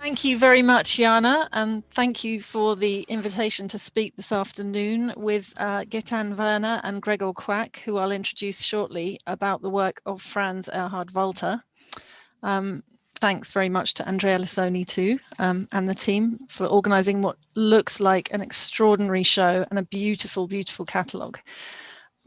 Thank you very much, Jana, and thank you for the invitation to speak this afternoon with Gaëtane, Verna and Gregor Quack, who I'll introduce shortly, about the work of Franz Erhard Walther. Thanks very much to Andrea Lissoni too, and the team for organising what looks like an extraordinary show and a beautiful, beautiful catalogue.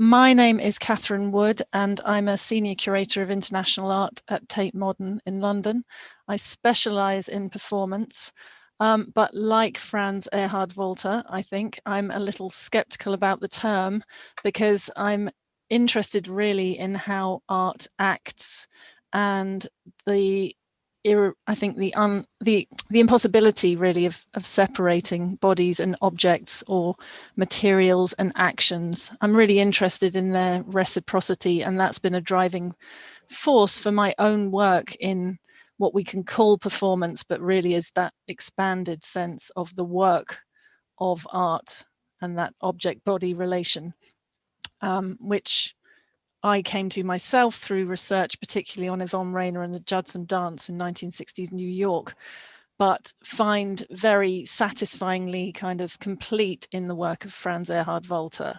My name is Catherine Wood, and I'm a Senior Curator of International Art at Tate Modern in London. I specialise in performance, but like Franz Erhard Walther, I think I'm a little sceptical about the term because I'm interested really in how art acts and I think the impossibility really of separating bodies and objects or materials and actions. I'm really interested in their reciprocity, and that's been a driving force for my own work in what we can call performance, but really is that expanded sense of the work of art and that object-body relation, which I came to myself through research, particularly on Yvonne Rainer and the Judson dance in 1960s New York, but find very satisfyingly kind of complete in the work of Franz Erhard Walther.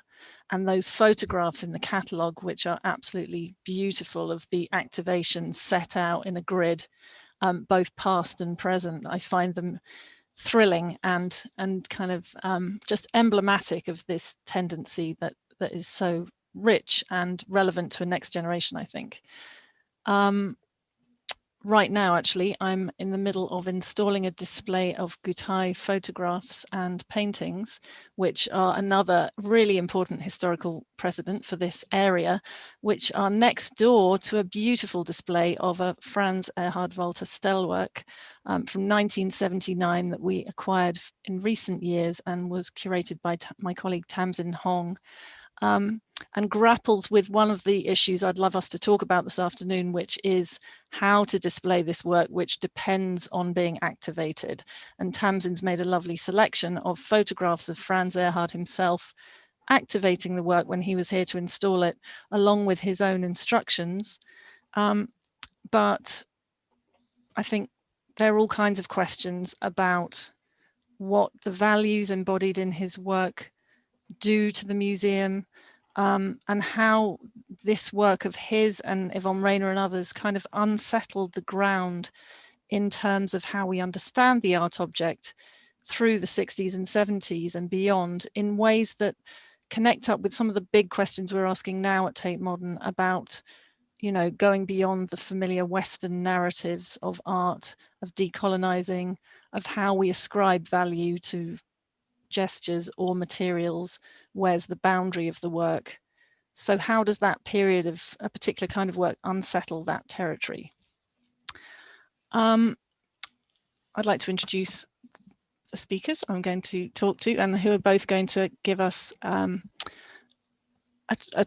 And those photographs in the catalogue, which are absolutely beautiful, of the activations set out in a grid, both past and present, I find them thrilling and kind of just emblematic of this tendency that is so rich and relevant to a next generation, I think. Right now, actually, I'm in the middle of installing a display of Gutai photographs and paintings, which are another really important historical precedent for this area, which are next door to a beautiful display of a Franz Erhard Walther stellwork from 1979 that we acquired in recent years and was curated by my colleague Tamsin Hong. And grapples with one of the issues I'd love us to talk about this afternoon, which is how to display this work, which depends on being activated. And Tamsin's made a lovely selection of photographs of Franz Erhard himself activating the work when he was here to install it, along with his own instructions. But I think there are all kinds of questions about what the values embodied in his work do to the museum, and how this work of his and Yvonne Rainer and others kind of unsettled the ground in terms of how we understand the art object through the 60s and 70s and beyond, in ways that connect up with some of the big questions we're asking now at Tate Modern about, you know, going beyond the familiar Western narratives of art, of decolonizing, of how we ascribe value to gestures or materials. Where's the boundary of the work? So how does that period of a particular kind of work unsettle that territory? I'd like to introduce the speakers I'm going to talk to, and who are both going to give us a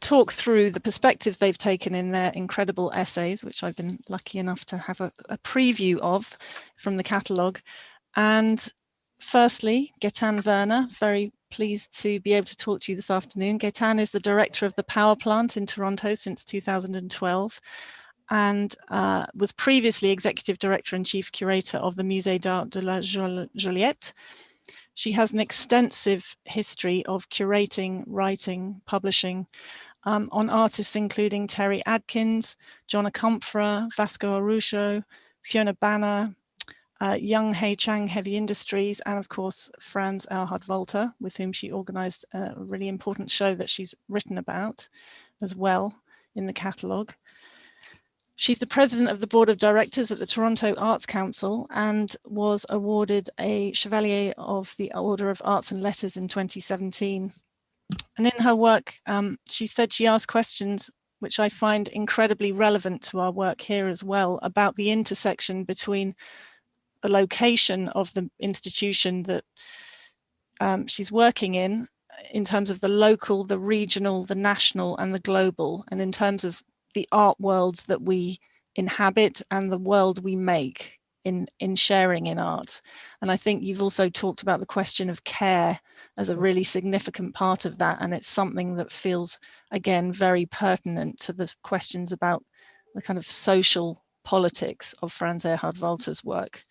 talk through the perspectives they've taken in their incredible essays, which I've been lucky enough to have a preview of from the catalogue. And firstly, Gaëtane Verna, very pleased to be able to talk to you this afternoon. Gaëtane is the director of the Power Plant in Toronto since 2012 and was previously executive director and chief curator of the Musée d'Art de la Joliette. She has an extensive history of curating, writing, publishing on artists including Terry Adkins, John Akomfra, Vasco Arusho, Fiona Banner, Young Hei Chang Heavy Industries, and of course Franz Erhard Walther, with whom she organised a really important show that she's written about as well in the catalogue. She's the president of the board of directors at the Toronto Arts Council and was awarded a Chevalier of the Order of Arts and Letters in 2017. And in her work, she said she asked questions which I find incredibly relevant to our work here as well, about the intersection between the location of the institution that she's working in terms of the local, the regional, the national, and the global, and in terms of the art worlds that we inhabit and the world we make in sharing in art. And I think you've also talked about the question of care as a really significant part of that, and it's something that feels, again, very pertinent to the questions about the kind of social politics of Franz Erhard Walther's work.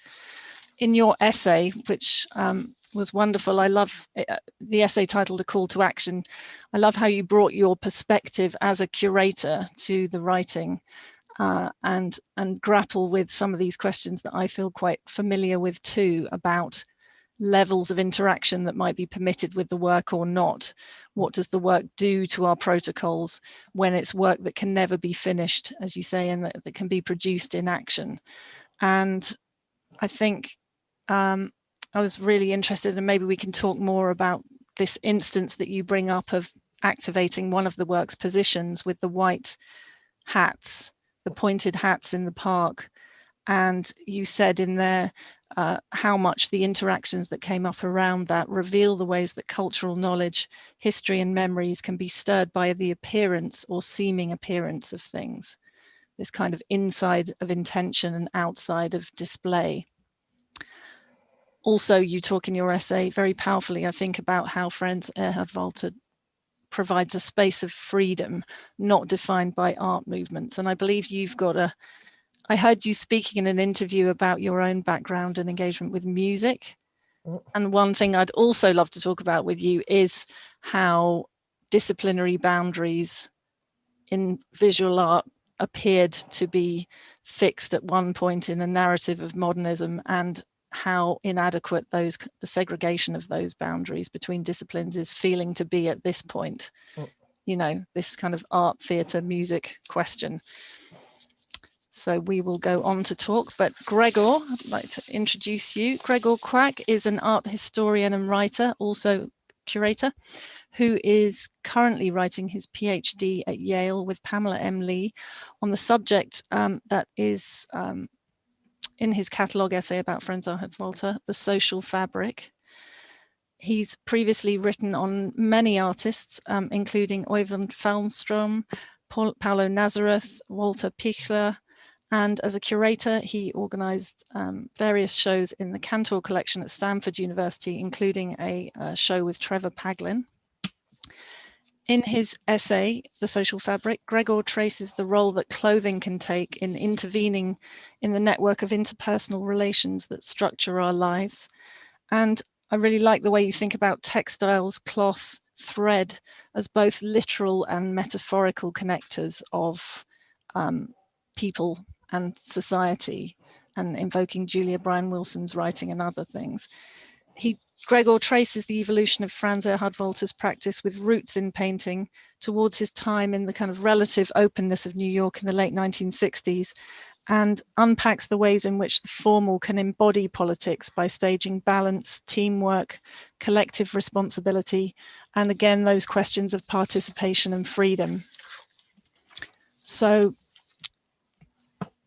in your essay, which was wonderful. I love the essay titled A Call to Action. I love how you brought your perspective as a curator to the writing and grapple with some of these questions that I feel quite familiar with too, about levels of interaction that might be permitted with the work or not. What does the work do to our protocols when it's work that can never be finished, as you say, and that can be produced in action? And I think I was really interested, and maybe we can talk more about this instance that you bring up of activating one of the work's positions with the white hats, the pointed hats in the park. And you said in there how much the interactions that came up around that reveal the ways that cultural knowledge, history and memories can be stirred by the appearance or seeming appearance of things. This kind of inside of intention and outside of display. Also, you talk in your essay very powerfully, I think, about how Franz Erhard Walther provides a space of freedom not defined by art movements. And I believe you've got I heard you speaking in an interview about your own background and engagement with music. And one thing I'd also love to talk about with you is how disciplinary boundaries in visual art appeared to be fixed at one point in a narrative of modernism, and how inadequate the segregation of those boundaries between disciplines is feeling to be at this point. You know, this kind of art, theatre, music question. So we will go on to talk, but Gregor, I'd like to introduce you. Gregor Quack is an art historian and writer, also curator, who is currently writing his PhD at Yale with Pamela M. Lee on the subject that is in his catalogue essay about Franz Erhard Walther, The Social Fabric. He's previously written on many artists, including Oyvind Falmstrom, Paulo Nazareth, Walter Pichler, and as a curator, he organized various shows in the Cantor collection at Stanford University, including a show with Trevor Paglin. In his essay, The Social Fabric, Gregor traces the role that clothing can take in intervening in the network of interpersonal relations that structure our lives. And I really like the way you think about textiles, cloth, thread as both literal and metaphorical connectors of people and society, and invoking Julia Bryan Wilson's writing and other things. Gregor traces the evolution of Franz Erhard Walther's practice with roots in painting towards his time in the kind of relative openness of New York in the late 1960s, and unpacks the ways in which the formal can embody politics by staging balance, teamwork, collective responsibility, and again, those questions of participation and freedom. So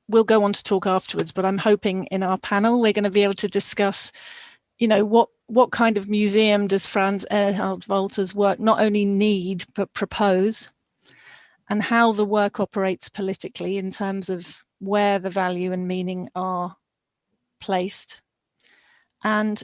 we'll go on to talk afterwards, but I'm hoping in our panel we're going to be able to discuss, you know, what kind of museum does Franz Erhard Walther's work not only need but propose, and how the work operates politically in terms of where the value and meaning are placed. And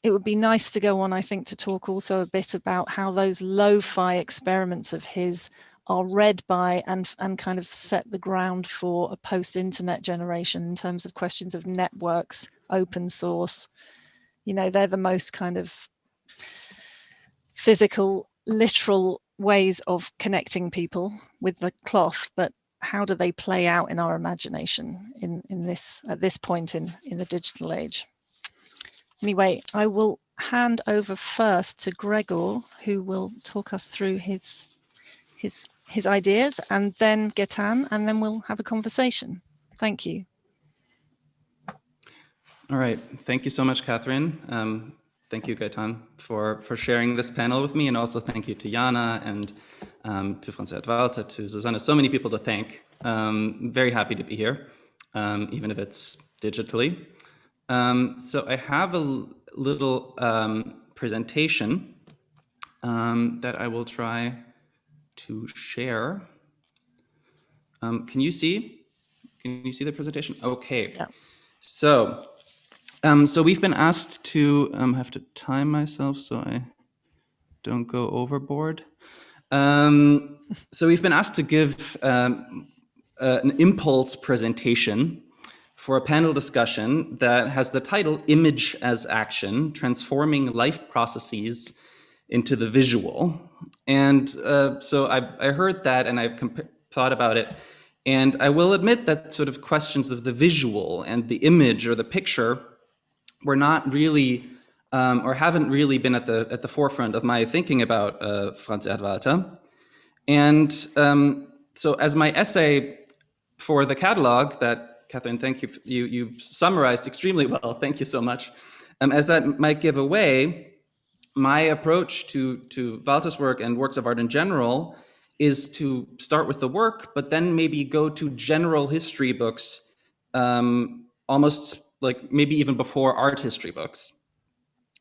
it would be nice to go on, I think, to talk also a bit about how those lo-fi experiments of his are read by and kind of set the ground for a post-internet generation in terms of questions of networks, open source. You know, they're the most kind of physical, literal ways of connecting people with the cloth, but how do they play out in our imagination at this point in the digital age? Anyway, I will hand over first to Gregor, who will talk us through his ideas, and then Gaëtane, and then we'll have a conversation. Thank you. All right. Thank you so much, Catherine. Thank you, Gaëtane, for sharing this panel with me, and also thank you to Jana and to Franz Erhard Walther, to Susanna. So many people to thank. Very happy to be here, even if it's digitally. So I have a little presentation that I will try to share. Can you see the presentation? Okay. Yeah. So we've been asked to have to time myself so I don't go overboard. So we've been asked to give an impulse presentation for a panel discussion that has the title Image as Action, Transforming Life Processes into the Visual. And so I heard that and I thought about it. And I will admit that sort of questions of the visual and the image or the picture were not really or haven't really been at the forefront of my thinking about Franz Walther. And so as my essay for the catalog that, Catherine, thank you, you summarized extremely well, thank you so much. As that might give away, my approach to Walther's work and works of art in general is to start with the work, but then maybe go to general history books, almost like maybe even before art history books.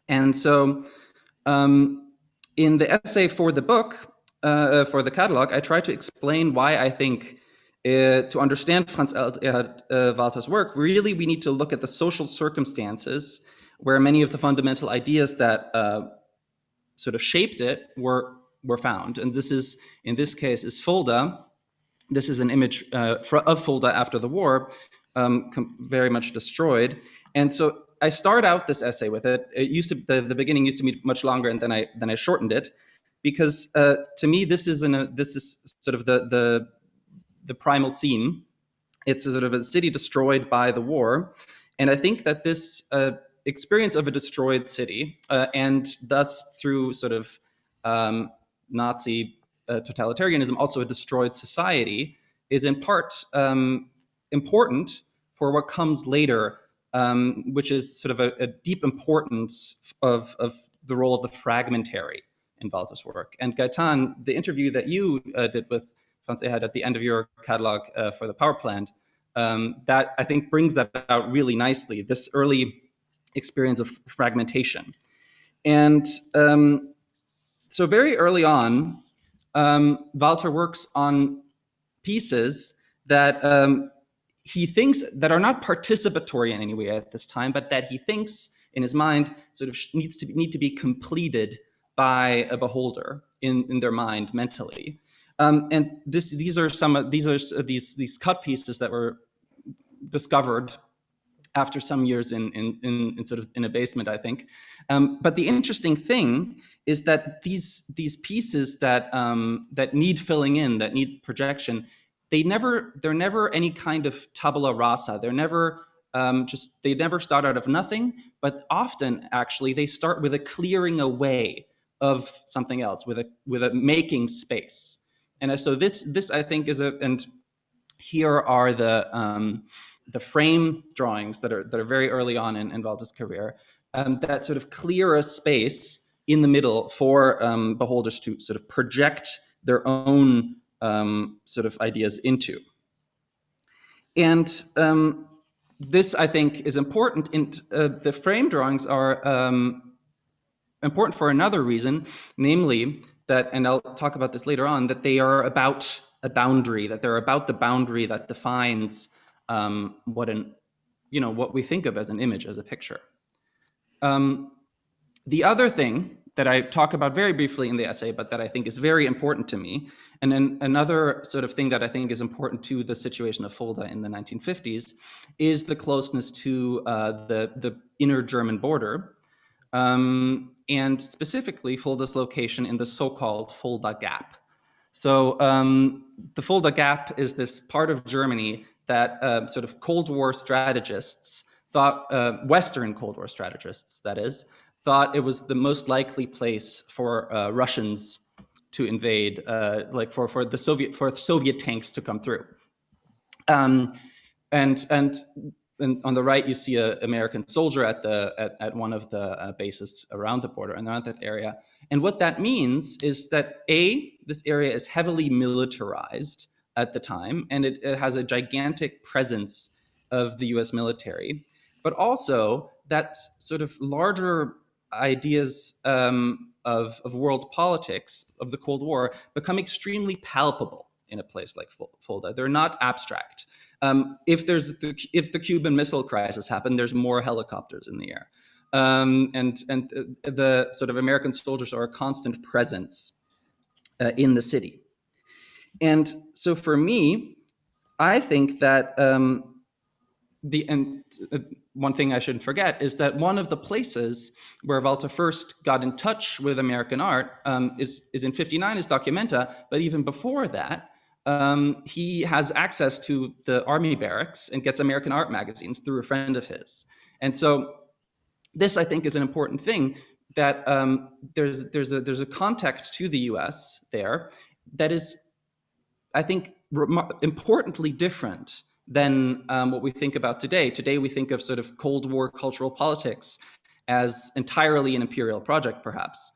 And so in the essay for the book, for the catalog, I try to explain why I think to understand Franz Walther's work, really we need to look at the social circumstances where many of the fundamental ideas that sort of shaped it were found. And this is, in this case, is Fulda. This is an image of Fulda after the war, very much destroyed. And so I start out this essay with it. It used to, the beginning used to be much longer, and then I shortened it, because to me this is sort of the primal scene. It's sort of a city destroyed by the war, and I think that this experience of a destroyed city, and thus through sort of Nazi totalitarianism, also a destroyed society, is in part important for what comes later, which is sort of a deep importance of the role of the fragmentary in Walther's work. And Gaëtane, the interview that you did with Franz Erhard at the end of your catalog for the power plant, that I think brings that out really nicely, this early experience of fragmentation. And so very early on, Walther works on pieces that he thinks that are not participatory in any way at this time, but that he thinks in his mind sort of need to be completed by a beholder in their mind mentally. And these cut pieces that were discovered after some years in sort of in a basement, I think. But the interesting thing is that these pieces that that need filling in, that need projection, they're never any kind of tabula rasa. They're never they never start out of nothing, but often actually they start with a clearing away of something else, with a making space. And so this I think is and here are the frame drawings that are very early on in Walther's career, that sort of clear a space in the middle for beholders to sort of project their own sort of ideas into. And this, I think, is important. The frame drawings are important for another reason, namely that, and I'll talk about this later on, that they are about a boundary, that they're about the boundary that defines what we think of as an image, as a picture. The other thing that I talk about very briefly in the essay, but that I think is very important to me, and then another sort of thing that I think is important to the situation of Fulda in the 1950s, is the closeness to the inner German border, and specifically Fulda's location in the so-called Fulda Gap. So the Fulda Gap is this part of Germany that sort of Cold War strategists thought, Western Cold War strategists, that is, thought it was the most likely place for Russians to invade, like for Soviet tanks to come through. And on the right, you see an American soldier at one of the bases around the border and around that area. And what that means is that this area is heavily militarized at the time, and it has a gigantic presence of the U.S. military, but also that sort of larger ideas of world politics of the Cold War become extremely palpable in a place like Fulda. They're not abstract. If the Cuban Missile Crisis happened, there's more helicopters in the air, and the sort of American soldiers are a constant presence in the city. And so for me, I think that one thing I shouldn't forget is that one of the places where Walther first got in touch with American art is in '59 is Documenta, but even before that, he has access to the army barracks and gets American art magazines through a friend of his. And so this, I think, is an important thing, that there's a context to the US there that is, I think, importantly different than what we think about today. Today, we think of sort of Cold War cultural politics as entirely an imperial project, perhaps,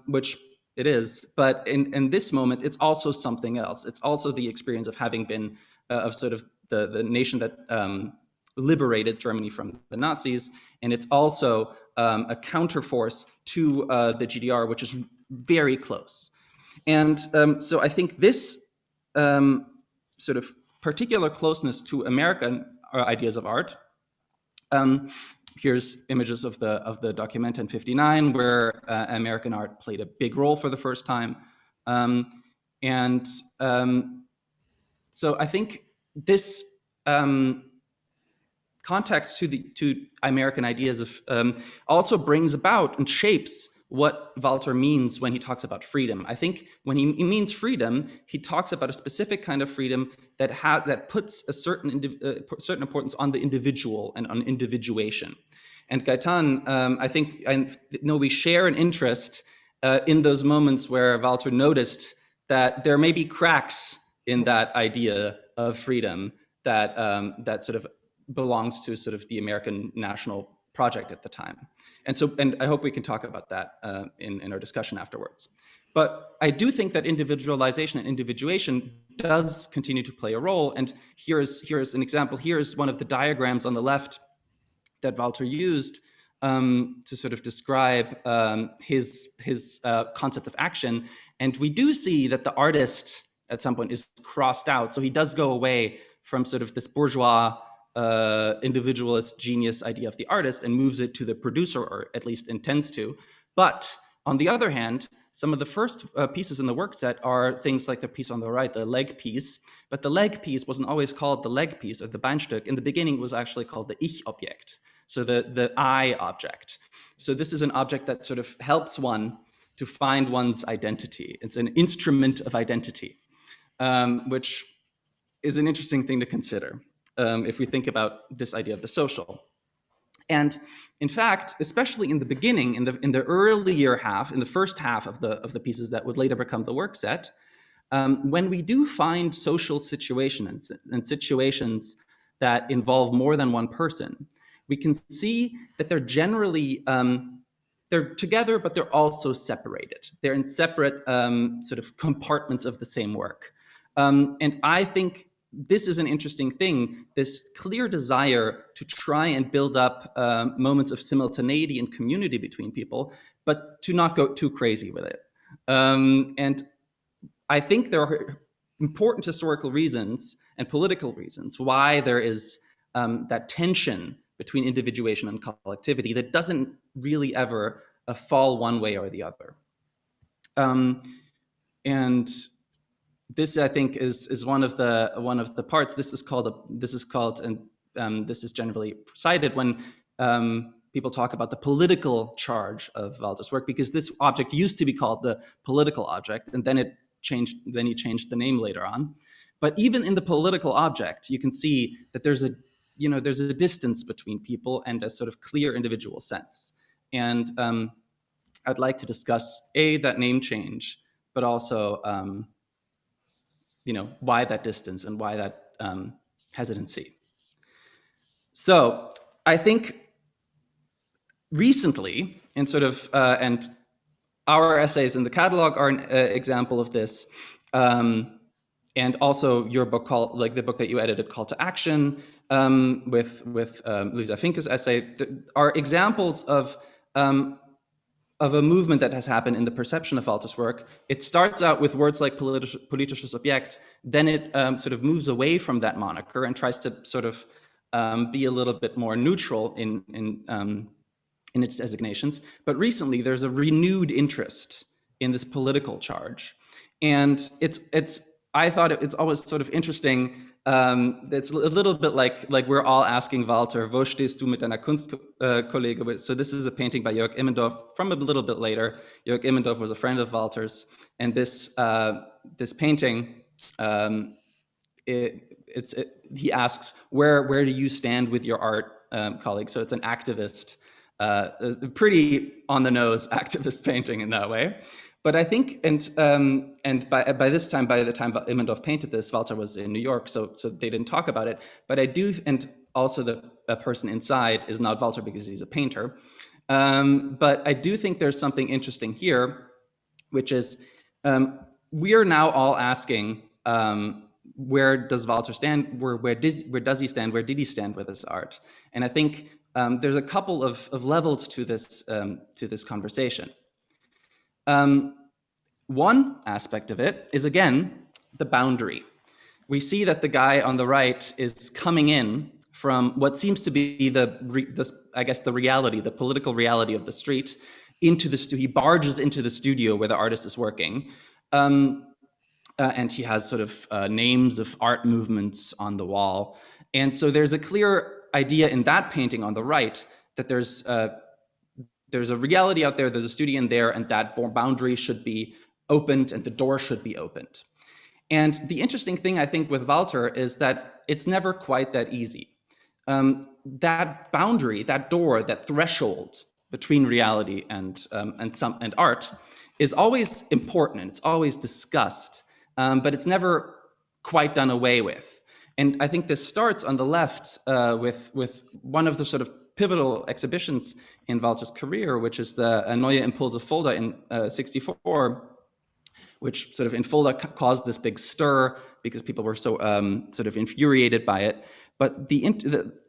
which it is. But in this moment, it's also something else. It's also the experience of having been, of sort of the nation that liberated Germany from the Nazis. And it's also a counterforce to the GDR, which is very close. And so I think this sort of particular closeness to American ideas of art. Here's images of the Documenta in '59, where American art played a big role for the first time. So I think this context to American ideas of also brings about and shapes what Walther means when he talks about freedom. I think when he means freedom, he talks about a specific kind of freedom that puts a certain importance on the individual and on individuation. And Gaëtane, I know we share an interest in those moments where Walther noticed that there may be cracks in that idea of freedom that sort of belongs to sort of the American national project at the time. And I hope we can talk about that in our discussion afterwards. But I do think that individualization and individuation does continue to play a role. And here's an example. Here's one of the diagrams on the left that Walther used to sort of describe his concept of action. And we do see that the artist at some point is crossed out. So he does go away from sort of this bourgeois individualist genius idea of the artist and moves it to the producer, or at least intends to. But on the other hand, some of the first pieces in the work set are things like the piece on the right, the leg piece. But the leg piece wasn't always called the leg piece or the Beinstück. In the beginning, it was actually called the Ich-Objekt, so the I object. So this is an object that sort of helps one to find one's identity. It's an instrument of identity, which is an interesting thing to consider if we think about this idea of the social. And in fact, especially in the beginning, in the earlier half, in the first half of the pieces that would later become the work set, when we do find social situations and situations that involve more than one person, we can see that they're generally, they're together, but they're also separated. They're in separate sort of compartments of the same work. And I think this is an interesting thing, this clear desire to try and build up moments of simultaneity and community between people, but to not go too crazy with it. And I think there are important historical reasons and political reasons why there is that tension between individuation and collectivity that doesn't really ever fall one way or the other. And this, I think, is one of the parts. This is called, and this is generally cited when people talk about the political charge of Walther's work, because this object used to be called the political object, and then he changed the name later on. But even in the political object, you can see that there's a distance between people and a sort of clear individual sense. And I'd like to discuss that name change, but also why that distance and why that hesitancy. So I think recently, in sort of, and our essays in the catalog are an example of this, and also your book the book that you edited, Call to Action, with Luisa Finke's essay, are examples of a movement that has happened in the perception of Walther's work. It starts out with words like politisches Objekt, then it sort of moves away from that moniker and tries to sort of be a little bit more neutral in its designations. But recently, there's a renewed interest in this political charge. And it's I thought it's always sort of interesting. It's a little bit like we're all asking Walther, wo stehst du mit deiner Kunstkollege? So this is a painting by Jörg Immendorf from a little bit later. Jörg Immendorf was a friend of Walther's, and this painting, he asks, where do you stand with your art colleague? So it's an activist, a pretty on the nose activist painting in that way. But I think, and by the time Immendorf painted this, Walther was in New York, so they didn't talk about it. But I do, and also the person inside is not Walther because he's a painter. But I do think there's something interesting here, which is we are now all asking, where does Walther stand? Where does he stand? Where did he stand with his art? And I think there's a couple of levels to this conversation. One aspect of it is, again, the boundary. We see that the guy on the right is coming in from what seems to be I guess the reality, the political reality of the street, into the he barges into the studio where the artist is working, and he has sort of names of art movements on the wall. And so there's a clear idea in that painting on the right that there's a reality out there, there's a studio in there, and that boundary should be opened and the door should be opened. And the interesting thing, I think, with Walther is that it's never quite that easy. That boundary, that door, that threshold between reality and art is always important, and it's always discussed, but it's never quite done away with. And I think this starts on the left with one of the sort of pivotal exhibitions in Walther's career, which is the Neue Impulse Fulda in '64, which sort of in Fulda caused this big stir because people were so sort of infuriated by it. But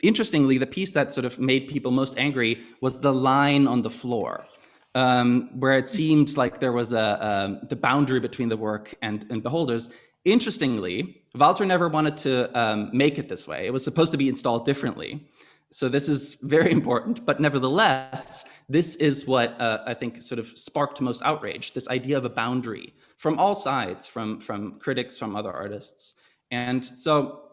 interestingly, the piece that sort of made people most angry was the line on the floor, where it seemed like there was the boundary between the work and beholders. Interestingly, Walther never wanted to make it this way. It was supposed to be installed differently. So this is very important, but nevertheless, this is what I think sort of sparked most outrage, this idea of a boundary from all sides, from critics, from other artists. And so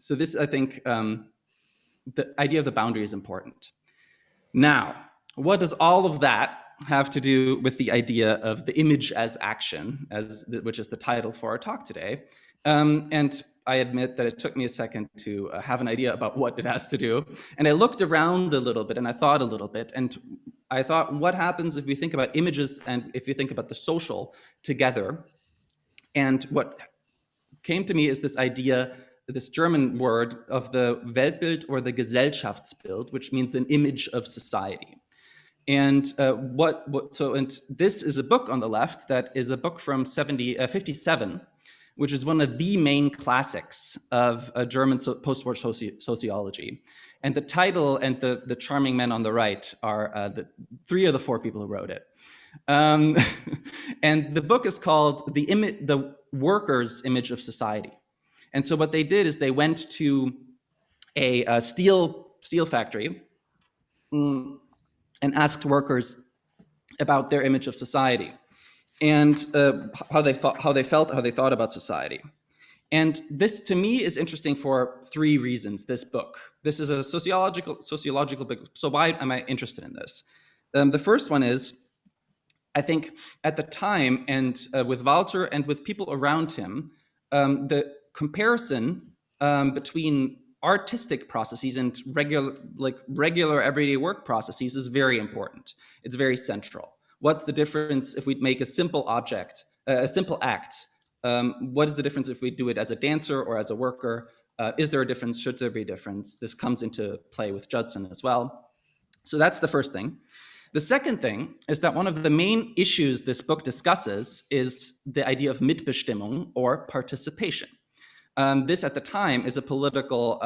this, I think, the idea of the boundary is important. Now, what does all of that have to do with the idea of the image as action, which is the title for our talk today? And I admit that it took me a second to have an idea about what it has to do. And I looked around a little bit and I thought a little bit. And I thought, what happens if we think about images and if you think about the social together? And what came to me is this idea, this German word of the Weltbild or the Gesellschaftsbild, which means an image of society. And and this is a book on the left that is a book from 57, which is one of the main classics of German post-war sociology. And the title and the charming men on the right are the three of the four people who wrote it. And the book is called The Worker's Image of Society. And so what they did is they went to a steel factory and asked workers about their image of society and how they thought about society. And this, to me, is interesting for three reasons, this book. This is a sociological book, so why am I interested in this? The first one is, I think at the time, and with Walther and with people around him, the comparison between artistic processes and regular everyday work processes is very important. It's very central. What's the difference if we make a simple object, a simple act? What is the difference if we do it as a dancer or as a worker? Is there a difference? Should there be a difference? This comes into play with Judson as well. So that's the first thing. The second thing is that one of the main issues this book discusses is the idea of Mitbestimmung, or participation. This at the time is a political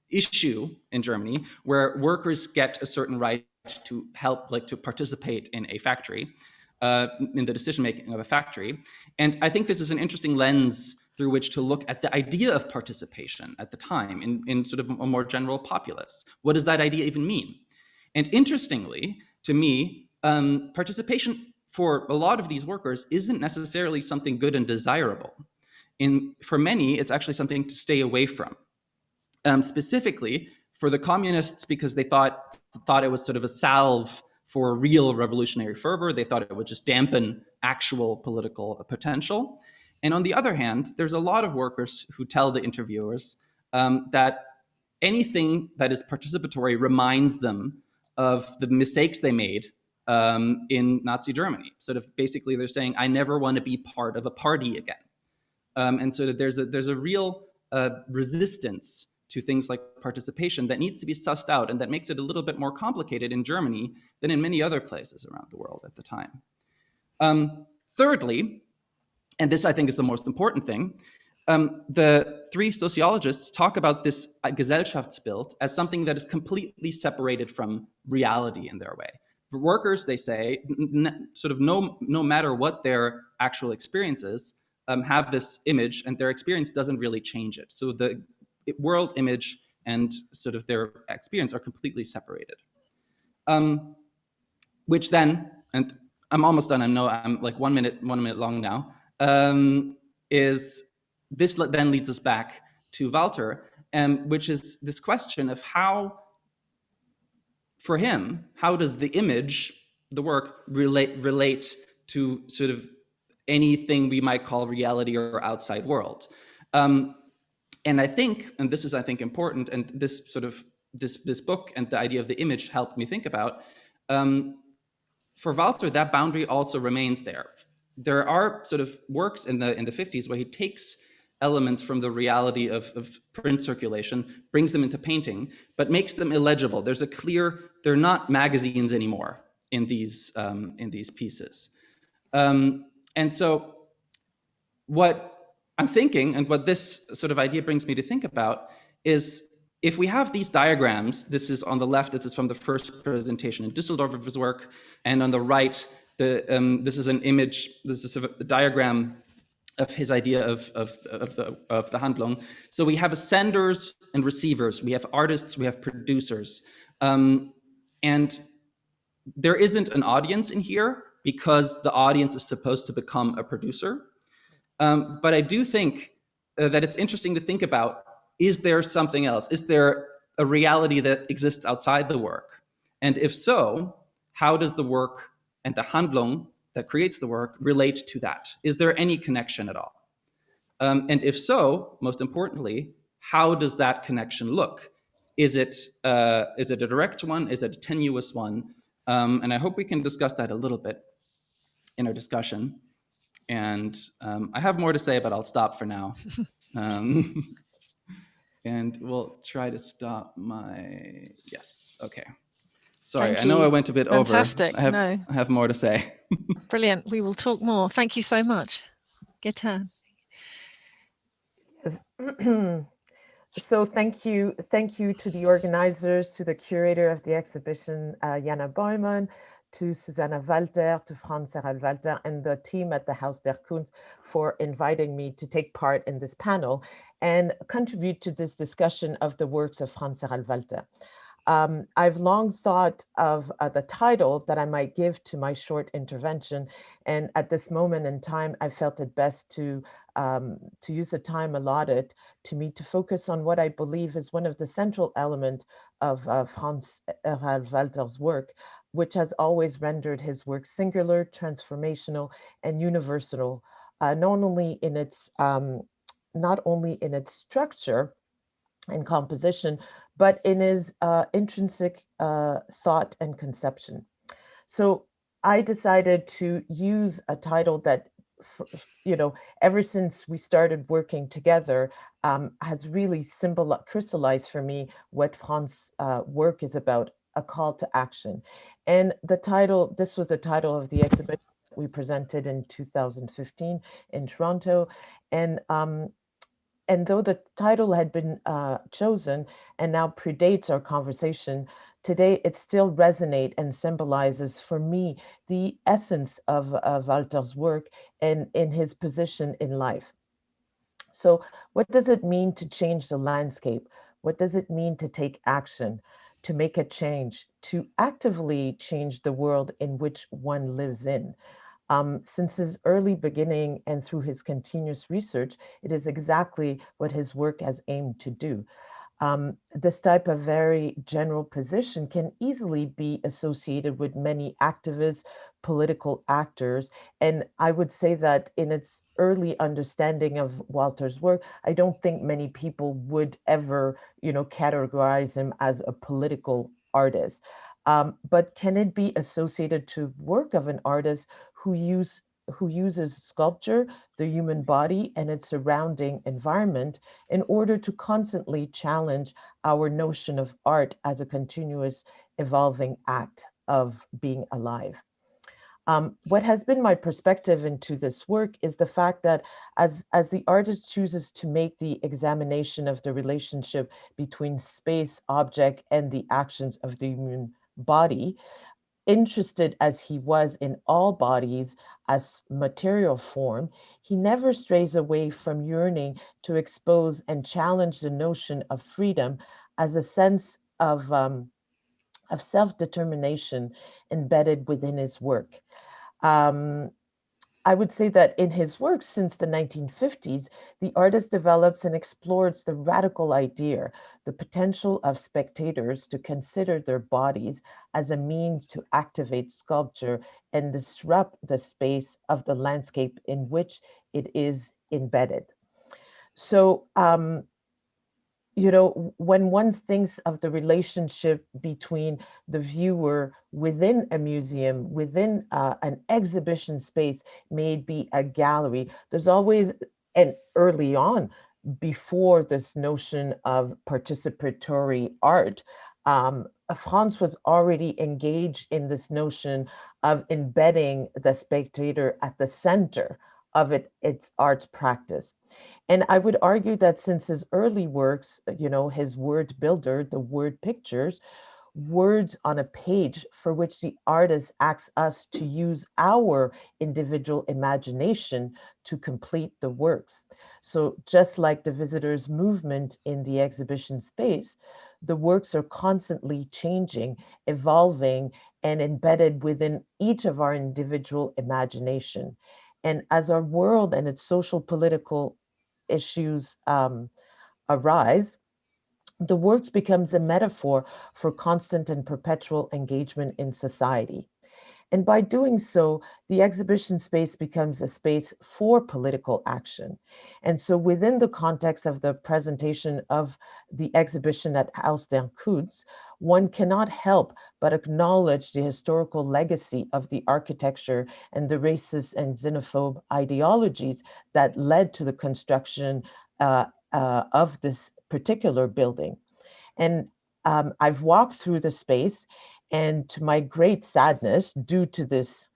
issue in Germany where workers get a certain right to help, to participate in a factory, in the decision-making of a factory. And I think this is an interesting lens through which to look at the idea of participation at the time in sort of a more general populace. What does that idea even mean? And interestingly, to me, participation for a lot of these workers isn't necessarily something good and desirable. For many, it's actually something to stay away from. Specifically for the communists, because they thought it was sort of a salve for real revolutionary fervor. They thought it would just dampen actual political potential. And on the other hand, there's a lot of workers who tell the interviewers that anything that is participatory reminds them of the mistakes they made in Nazi Germany. Sort of basically they're saying, I never want to be part of a party again. And so there's a real resistance to things like participation that needs to be sussed out, and that makes it a little bit more complicated in Germany than in many other places around the world at the time. Thirdly, and this I think is the most important thing, the three sociologists talk about this Gesellschaftsbild as something that is completely separated from reality in their way. For workers, they say, sort of no matter what their actual experience is, have this image, and their experience doesn't really change it. So the world image and sort of their experience are completely separated. Which then, and I'm almost done, I know I'm like 1 minute long now, is this then leads us back to Walther, which is this question of how, for him, how does the image, the work, relate to sort of anything we might call reality or outside world. And I think, and this is, I think, important, and this sort of, this book and the idea of the image helped me think about, for Walther, that boundary also remains there. There are sort of works in the 50s where he takes elements from the reality of print circulation, brings them into painting, but makes them illegible. There's a clear, they're not magazines anymore in these pieces. And so what I'm thinking, and what this sort of idea brings me to think about, is if we have these diagrams, this is on the left, this is from the first presentation in Düsseldorf of his work, and on the right, this is an image, this is a diagram of his idea of the Handlung. So we have senders and receivers, we have artists, we have producers. And there isn't an audience in here because the audience is supposed to become a producer. But I do think that it's interesting to think about, is there something else? Is there a reality that exists outside the work? And if so, how does the work and the Handlung that creates the work relate to that? Is there any connection at all? And if so, most importantly, how does that connection look? Is it a direct one? Is it a tenuous one? And I hope we can discuss that a little bit in our discussion. And I have more to say, but I'll stop for now. And we'll try to stop my, yes, okay. Sorry, I know I went a bit Fantastic. over. I have more to say. Brilliant. We will talk more. Thank you so much. Gaëtane. So thank you to the organizers, to the curator of the exhibition, Jana Beumann, to Susanna Walther, to Franz Erhard Walther, and the team at the Haus der Kunst for inviting me to take part in this panel and contribute to this discussion of the works of Franz Erhard Walther. I've long thought of the title that I might give to my short intervention, and at this moment in time, I felt it best to use the time allotted to me to focus on what I believe is one of the central elements of Franz Erhard Walther's work, which has always rendered his work singular, transformational, and universal, not only in its structure and composition, but in his intrinsic thought and conception. So I decided to use a title that, ever since we started working together, has really crystallized for me what Franz's work is about, a call to action. And the title, this was the title of the exhibition we presented in 2015 in Toronto. And though the title had been chosen and now predates our conversation, today it still resonates and symbolizes for me the essence of Walther's work and in his position in life. So what does it mean to change the landscape? What does it mean to take action, to make a change, to actively change the world in which one lives in? Since his early beginning and through his continuous research, it is exactly what his work has aimed to do. This type of very general position can easily be associated with many activists, political actors. And I would say that in its early understanding of Walther's work, I don't think many people would ever, categorize him as a political artist. But can it be associated to work of an artist who uses sculpture, the human body, and its surrounding environment in order to constantly challenge our notion of art as a continuous evolving act of being alive? What has been my perspective into this work is the fact that as the artist chooses to make the examination of the relationship between space, object, and the actions of the human body, interested as he was in all bodies as material form, he never strays away from yearning to expose and challenge the notion of freedom as a sense of self-determination embedded within his work. Um, I would say that in his work since the 1950s, the artist develops and explores the radical idea, the potential of spectators to consider their bodies as a means to activate sculpture and disrupt the space of the landscape in which it is embedded. So, when one thinks of the relationship between the viewer within a museum, within an exhibition space, may it be a gallery, there's always, and early on, before this notion of participatory art, Franz was already engaged in this notion of embedding the spectator at the center of its art practice. And I would argue that since his early works, his word builder, the word pictures, words on a page for which the artist asks us to use our individual imagination to complete the works. So just like the visitor's movement in the exhibition space, the works are constantly changing, evolving, and embedded within each of our individual imagination. And as our world and its social political issues arise, the works becomes a metaphor for constant and perpetual engagement in society. And by doing so, the exhibition space becomes a space for political action. And so within the context of the presentation of the exhibition at Haus der Kunst, one cannot help but acknowledge the historical legacy of the architecture and the racist and xenophobe ideologies that led to the construction of this particular building. And I've walked through the space, and to my great sadness, due to this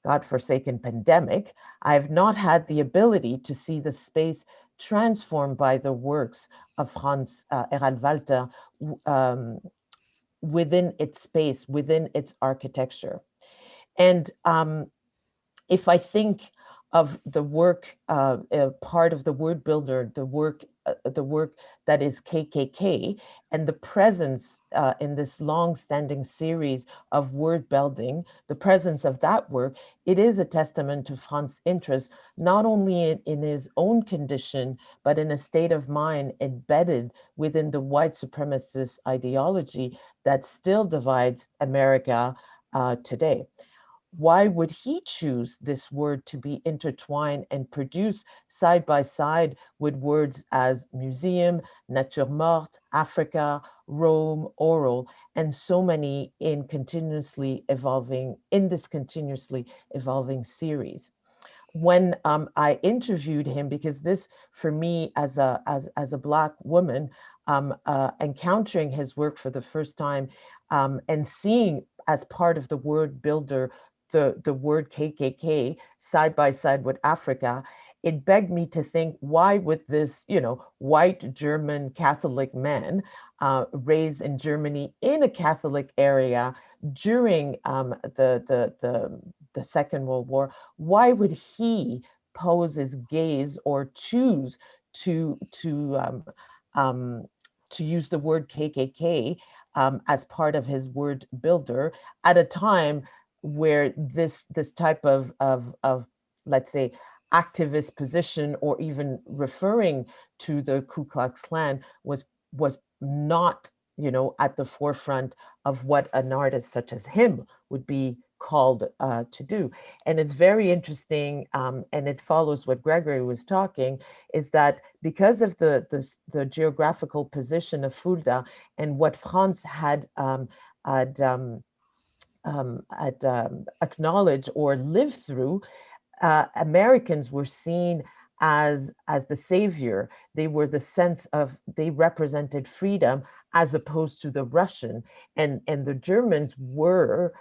godforsaken pandemic, I have not had the ability to see the space transformed by the works of Franz Erhard Walther within its space, within its architecture. And if I think of the work, part of the word builder, the work that is KKK, and the presence in this long-standing series of word building, the presence of that work, it is a testament to Franz's interest, not only in his own condition, but in a state of mind embedded within the white supremacist ideology that still divides America today. Why would he choose this word to be intertwined and produced side by side with words as museum, nature morte, Africa, Rome, oral, and so many in this continuously evolving series? When I interviewed him, because this, for me, as a Black woman, encountering his work for the first time and seeing as part of the word builder the word KKK side by side with Africa, it begged me to think, why would this, white German Catholic man raised in Germany in a Catholic area during the Second World War, why would he pose his gaze or choose to use the word KKK as part of his word builder at a time where this type of let's say activist position, or even referring to the Ku Klux Klan, was not, you know, at the forefront of what an artist such as him would be called to do. And it's very interesting, and it follows what Gregory was talking, is that because of the geographical position of Fulda and what Franz had acknowledged or lived through, Americans were seen as the savior. They were the sense of, they represented freedom, as opposed to the Russian. And the Germans were,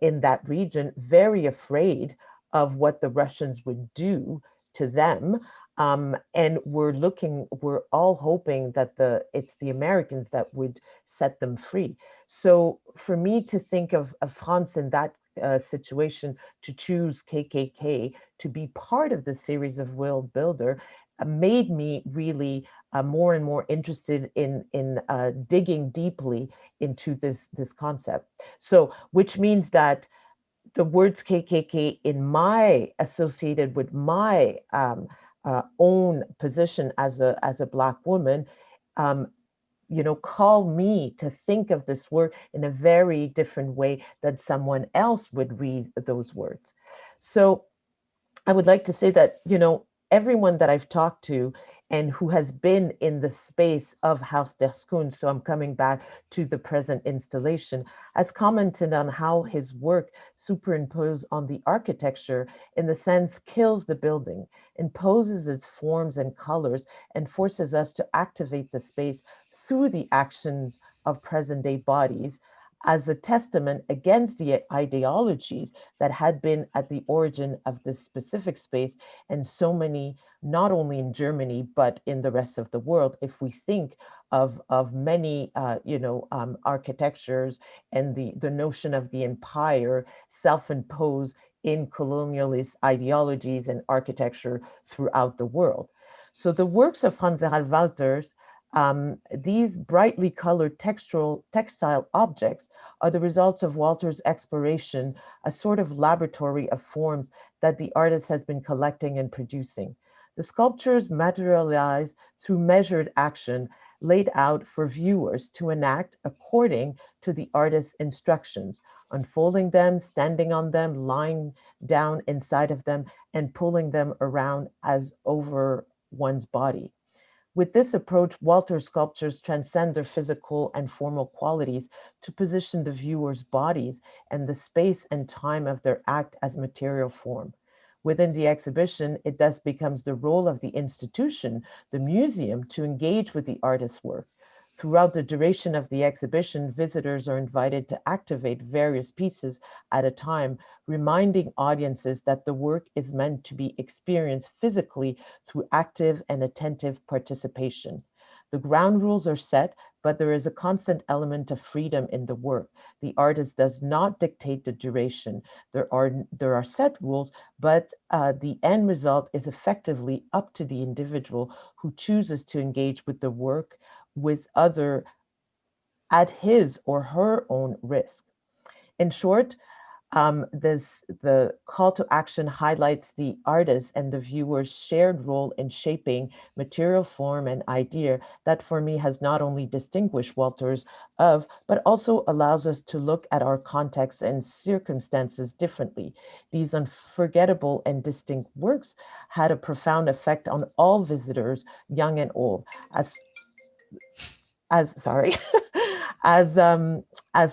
in that region, very afraid of what the Russians would do to them. And we're all hoping that it's the Americans that would set them free. So for me to think of Franz in that situation, to choose KKK to be part of the series of World Builder, made me really more and more interested in digging deeply into this concept. So, which means that the words KKK associated with my own position as a Black woman, you know, call me to think of this word in a very different way than someone else would read those words. So I would like to say that, you know, everyone that I've talked to and who has been in the space of Haus der Kunst, so I'm coming back to the present installation, has commented on how his work superimposed on the architecture, in the sense, kills the building, imposes its forms and colors, and forces us to activate the space through the actions of present-day bodies, as a testament against the ideologies that had been at the origin of this specific space, and so many, not only in Germany, but in the rest of the world. If we think of many, architectures and the notion of the empire self-imposed in colonialist ideologies and architecture throughout the world. So the works of Franz Erhard Walther's, these brightly colored textile objects are the results of Walther's exploration, a sort of laboratory of forms that the artist has been collecting and producing. The sculptures materialize through measured action laid out for viewers to enact according to the artist's instructions, unfolding them, standing on them, lying down inside of them, and pulling them around as over one's body. With this approach, Walther's sculptures transcend their physical and formal qualities to position the viewer's bodies and the space and time of their act as material form. Within the exhibition, it thus becomes the role of the institution, the museum, to engage with the artist's work. Throughout the duration of the exhibition, visitors are invited to activate various pieces at a time, reminding audiences that the work is meant to be experienced physically through active and attentive participation. The ground rules are set, but there is a constant element of freedom in the work. The artist does not dictate the duration. There are set rules, but the end result is effectively up to the individual who chooses to engage with the work with other at his or her own risk. In short, the call to action highlights the artist and the viewer's shared role in shaping material form and idea that for me has not only distinguished Walther's but also allows us to look at our contexts and circumstances differently. These unforgettable and distinct works had a profound effect on all visitors, young and old, as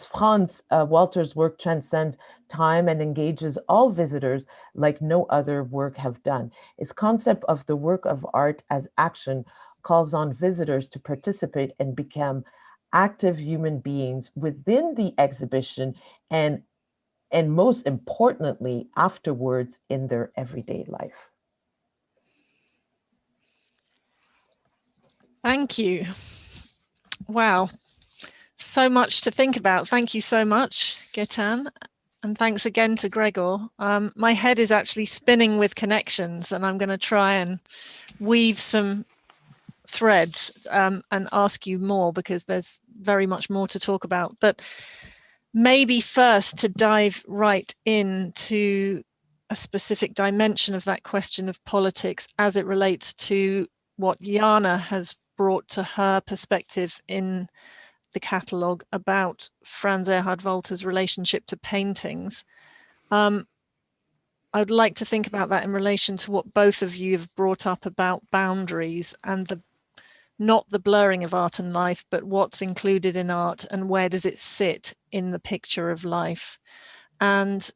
Franz, Walther's work transcends time and engages all visitors like no other work have done. His concept of the work of art as action calls on visitors to participate and become active human beings within the exhibition and most importantly, afterwards in their everyday life. Thank you. Wow. So much to think about. Thank you so much, Gaëtane. And thanks again to Gregor. My head is actually spinning with connections, and I'm going to try and weave some threads and ask you more, because there's very much more to talk about. But maybe first to dive right into a specific dimension of that question of politics as it relates to what Jana has brought to her perspective in the catalogue about Franz Erhard Walther's relationship to paintings. I would like to think about that in relation to what both of you have brought up about boundaries and not the blurring of art and life, but what's included in art and where does it sit in the picture of life. And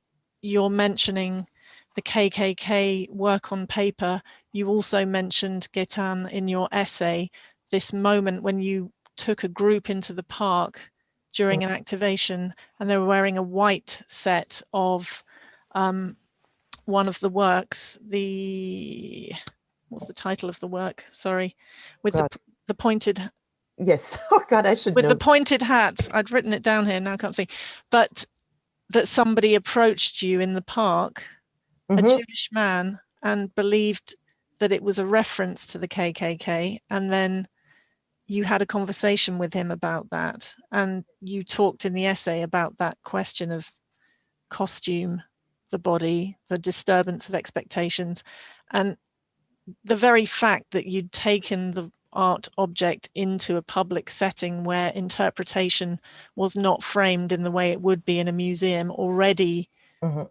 you're mentioning the KKK work on paper. You also mentioned, Gaëtane, in your essay, this moment when you took a group into the park during an activation and they were wearing a white set of one of the works, what's the title of the work? Sorry, with the pointed. Yes. Oh God, I should with know. The pointed hats. I'd written it down here. Now I can't see. But that somebody approached you in the park, a Jewish man, and believed that it was a reference to the KKK, and then you had a conversation with him about that, and you talked in the essay about that question of costume, the body, the disturbance of expectations, and the very fact that you'd taken the art object into a public setting where interpretation was not framed in the way it would be in a museum already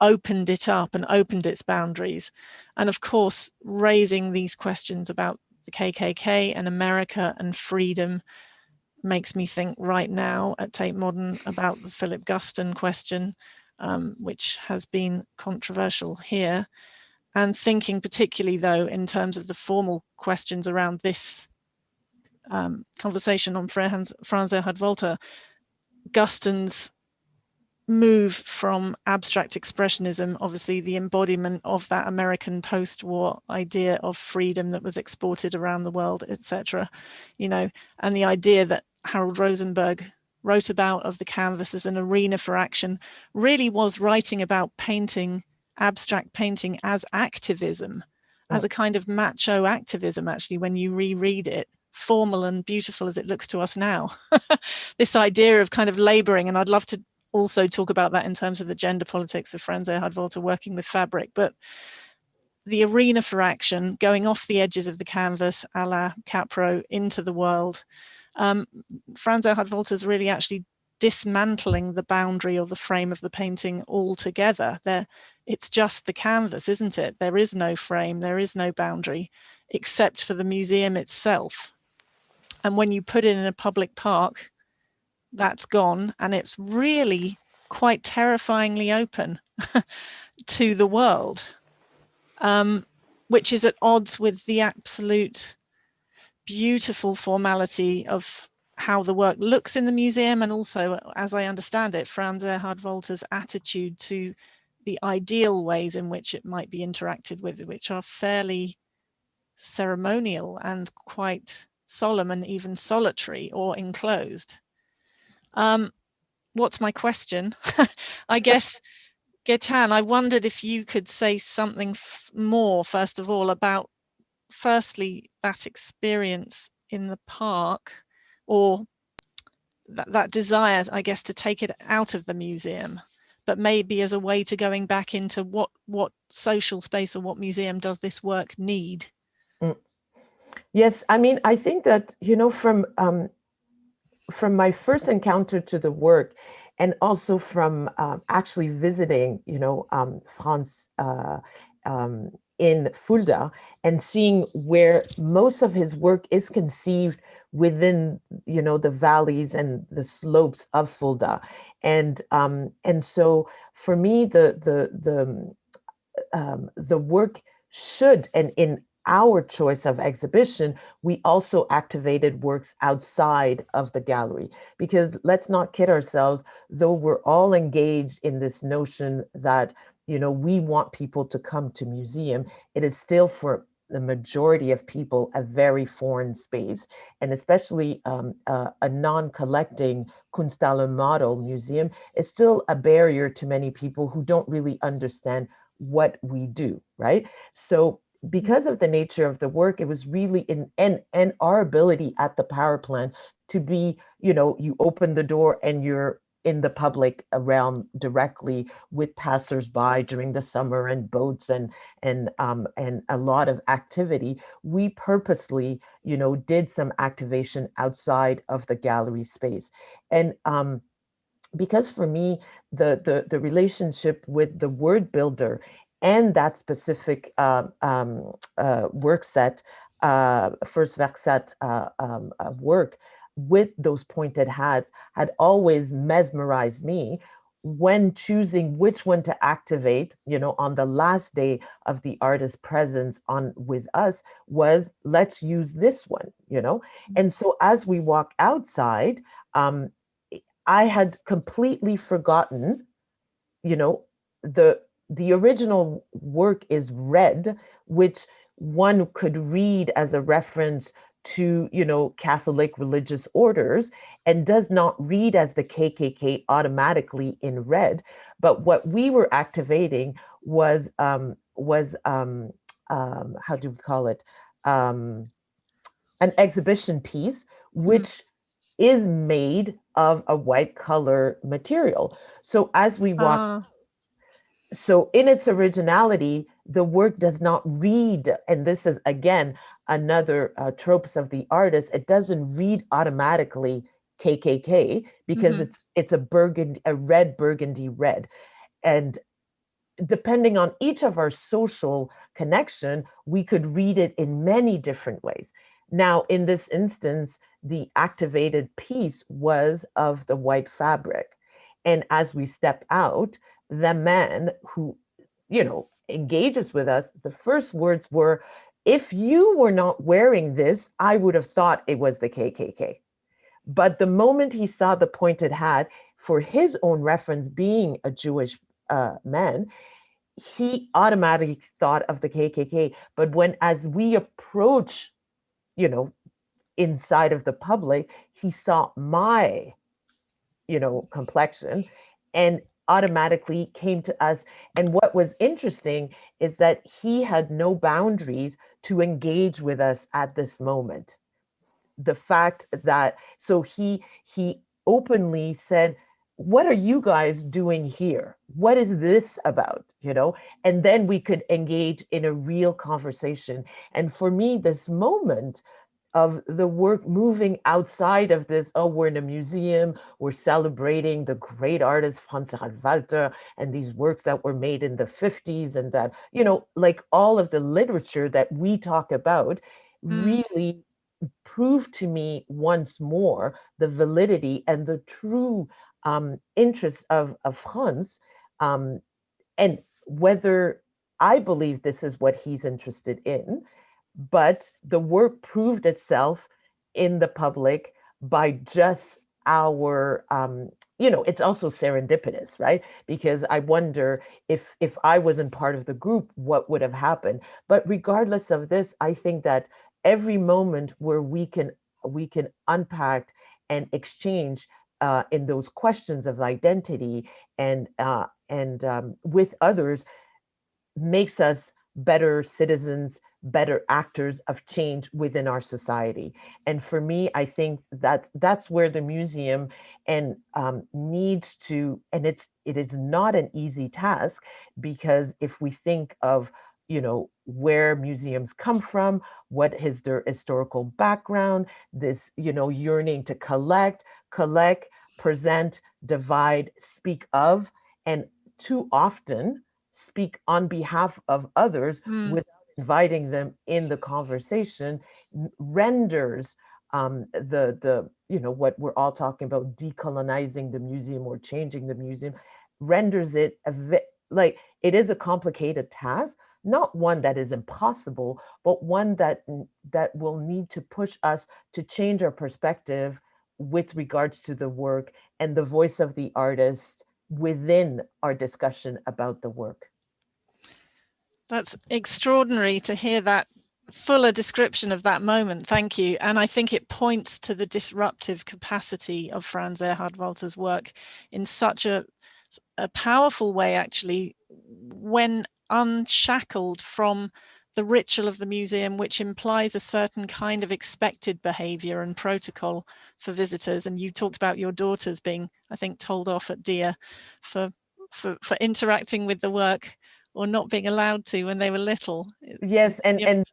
opened it up and opened its boundaries. And of course, raising these questions about the KKK and America and freedom makes me think right now at Tate Modern about the Philip Guston question, which has been controversial here. And thinking particularly, though, in terms of the formal questions around this conversation on Franz Erhard Walther, Guston's move from abstract expressionism, obviously the embodiment of that American post-war idea of freedom that was exported around the world, etc., and the idea that Harold Rosenberg wrote about of the canvas as an arena for action really was writing about painting, abstract painting, as activism, as a kind of macho activism, actually, when you reread it, formal and beautiful as it looks to us now. This idea of kind of laboring, and I'd love to also talk about that in terms of the gender politics of Franz Erhard Walther working with fabric, but the arena for action, going off the edges of the canvas, a la Capro, into the world. Franz Erhard Walther is really actually dismantling the boundary or the frame of the painting altogether. It's just the canvas, isn't it? There is no frame, there is no boundary, except for the museum itself. And when you put it in a public park, that's gone, and it's really quite terrifyingly open to the world, which is at odds with the absolute beautiful formality of how the work looks in the museum, and also, as I understand it, Franz Erhard Walther's attitude to the ideal ways in which it might be interacted with, which are fairly ceremonial and quite solemn and even solitary or enclosed. What's my question? I guess, Gaëtane, I wondered if you could say something more, first of all, about, firstly, that experience in the park, or that desire, I guess, to take it out of the museum, but maybe as a way to going back into what social space or what museum does this work need? Yes, I mean, I think that, from my first encounter to the work, and also from actually visiting, Franz in Fulda, and seeing where most of his work is conceived within, the valleys and the slopes of Fulda, and so for me, the work should, and in our choice of exhibition, we also activated works outside of the gallery, because let's not kid ourselves, though we're all engaged in this notion that, we want people to come to museum, it is still for the majority of people a very foreign space, and especially a non-collecting Kunsthalle model museum is still a barrier to many people who don't really understand what we do, right? So because of the nature of the work, it was really and our ability at the power plant to be, you open the door and you're in the public realm directly with passersby during the summer and boats and a lot of activity. We purposely, did some activation outside of the gallery space. And because for me, the relationship with the word builder and that specific work set, first Versat work with those pointed hats had always mesmerized me. When choosing which one to activate, on the last day of the artist's presence with us, was let's use this one, And so as we walk outside, I had completely forgotten, the original work is red, which one could read as a reference to, Catholic religious orders, and does not read as the KKK automatically in red. But what we were activating was how do we call it? An exhibition piece, which is made of a white color material. So as we walk, so in its originality, the work does not read, and this is again another tropes of the artist, it doesn't read automatically KKK because it's a red burgundy red. And depending on each of our social connection, we could read it in many different ways. Now, in this instance, the activated piece was of the white fabric. And as we step out, the man who, engages with us, the first words were, if you were not wearing this, I would have thought it was the KKK. But the moment he saw the pointed hat, for his own reference being a Jewish man, he automatically thought of the KKK. But as we approach, inside of the public, he saw my, complexion and automatically came to us. And what was interesting is that he had no boundaries to engage with us at this moment. The fact that, so he openly said, what are you guys doing here? What is this about? And then we could engage in a real conversation. And for me, this moment of the work moving outside of this, we're in a museum, we're celebrating the great artist Franz Walther and these works that were made in the 50s, and that, like all of the literature that we talk about really proved to me once more the validity and the true interest of Franz, and whether I believe this is what he's interested in. But the work proved itself in the public by just our, it's also serendipitous, right? Because I wonder if I wasn't part of the group, what would have happened? But regardless of this, I think that every moment where we can unpack and exchange in those questions of identity and with others makes us better citizens, better actors of change within our society. And for me, I think that that's where the museum needs to, and it is not an easy task, because if we think of, where museums come from, what is their historical background, this, yearning to collect, present, divide, speak of, and too often speak on behalf of others without inviting them in the conversation, renders the what we're all talking about, decolonizing the museum or changing the museum, renders it like it is a complicated task, not one that is impossible, but one that will need to push us to change our perspective with regards to the work and the voice of the artist within our discussion about the work. That's extraordinary to hear that fuller description of that moment. Thank you. And I think it points to the disruptive capacity of Franz Erhard Walther's work in such a powerful way, actually, when unshackled from the ritual of the museum, which implies a certain kind of expected behavior and protocol for visitors. And you talked about your daughters being, I think, told off at DIA for interacting with the work or not being allowed to when they were little. Yes, and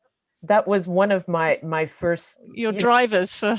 that was one of my first drivers for.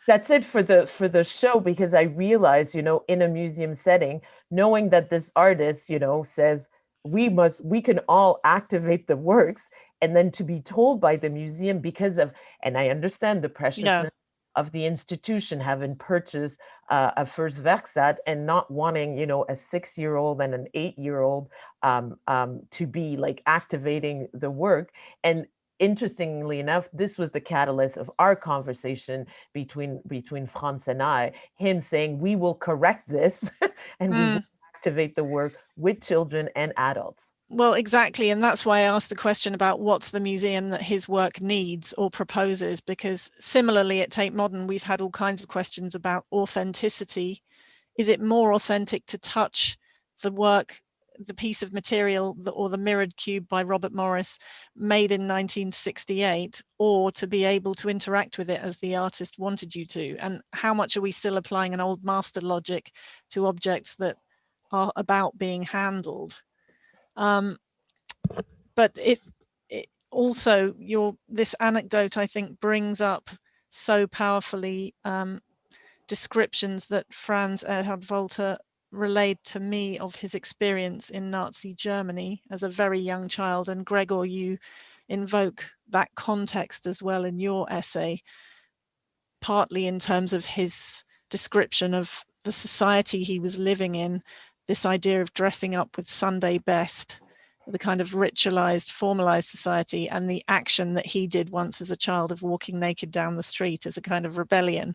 That's it for the show, because I realized, in a museum setting, knowing that this artist, says we can all activate the works, and then to be told by the museum because of, and I understand the preciousness of the institution having purchased a first Werkstatt and not wanting, a 6-year-old and an 8-year-old to be like activating the work. And interestingly enough, this was the catalyst of our conversation between Franz and I, him saying, we will correct this and we will activate the work with children and adults. Well, exactly. And that's why I asked the question about what's the museum that his work needs or proposes, because similarly at Tate Modern, we've had all kinds of questions about authenticity. Is it more authentic to touch the work, the piece of material or the mirrored cube by Robert Morris made in 1968, or to be able to interact with it as the artist wanted you to? And how much are we still applying an old master logic to objects that are about being handled? But it also, this anecdote, I think, brings up so powerfully descriptions that Franz Erhard Walther relayed to me of his experience in Nazi Germany as a very young child. And Gregor, you invoke that context as well in your essay, partly in terms of his description of the society he was living in, this idea of dressing up with Sunday best, the kind of ritualized, formalized society, and the action that he did once as a child of walking naked down the street as a kind of rebellion.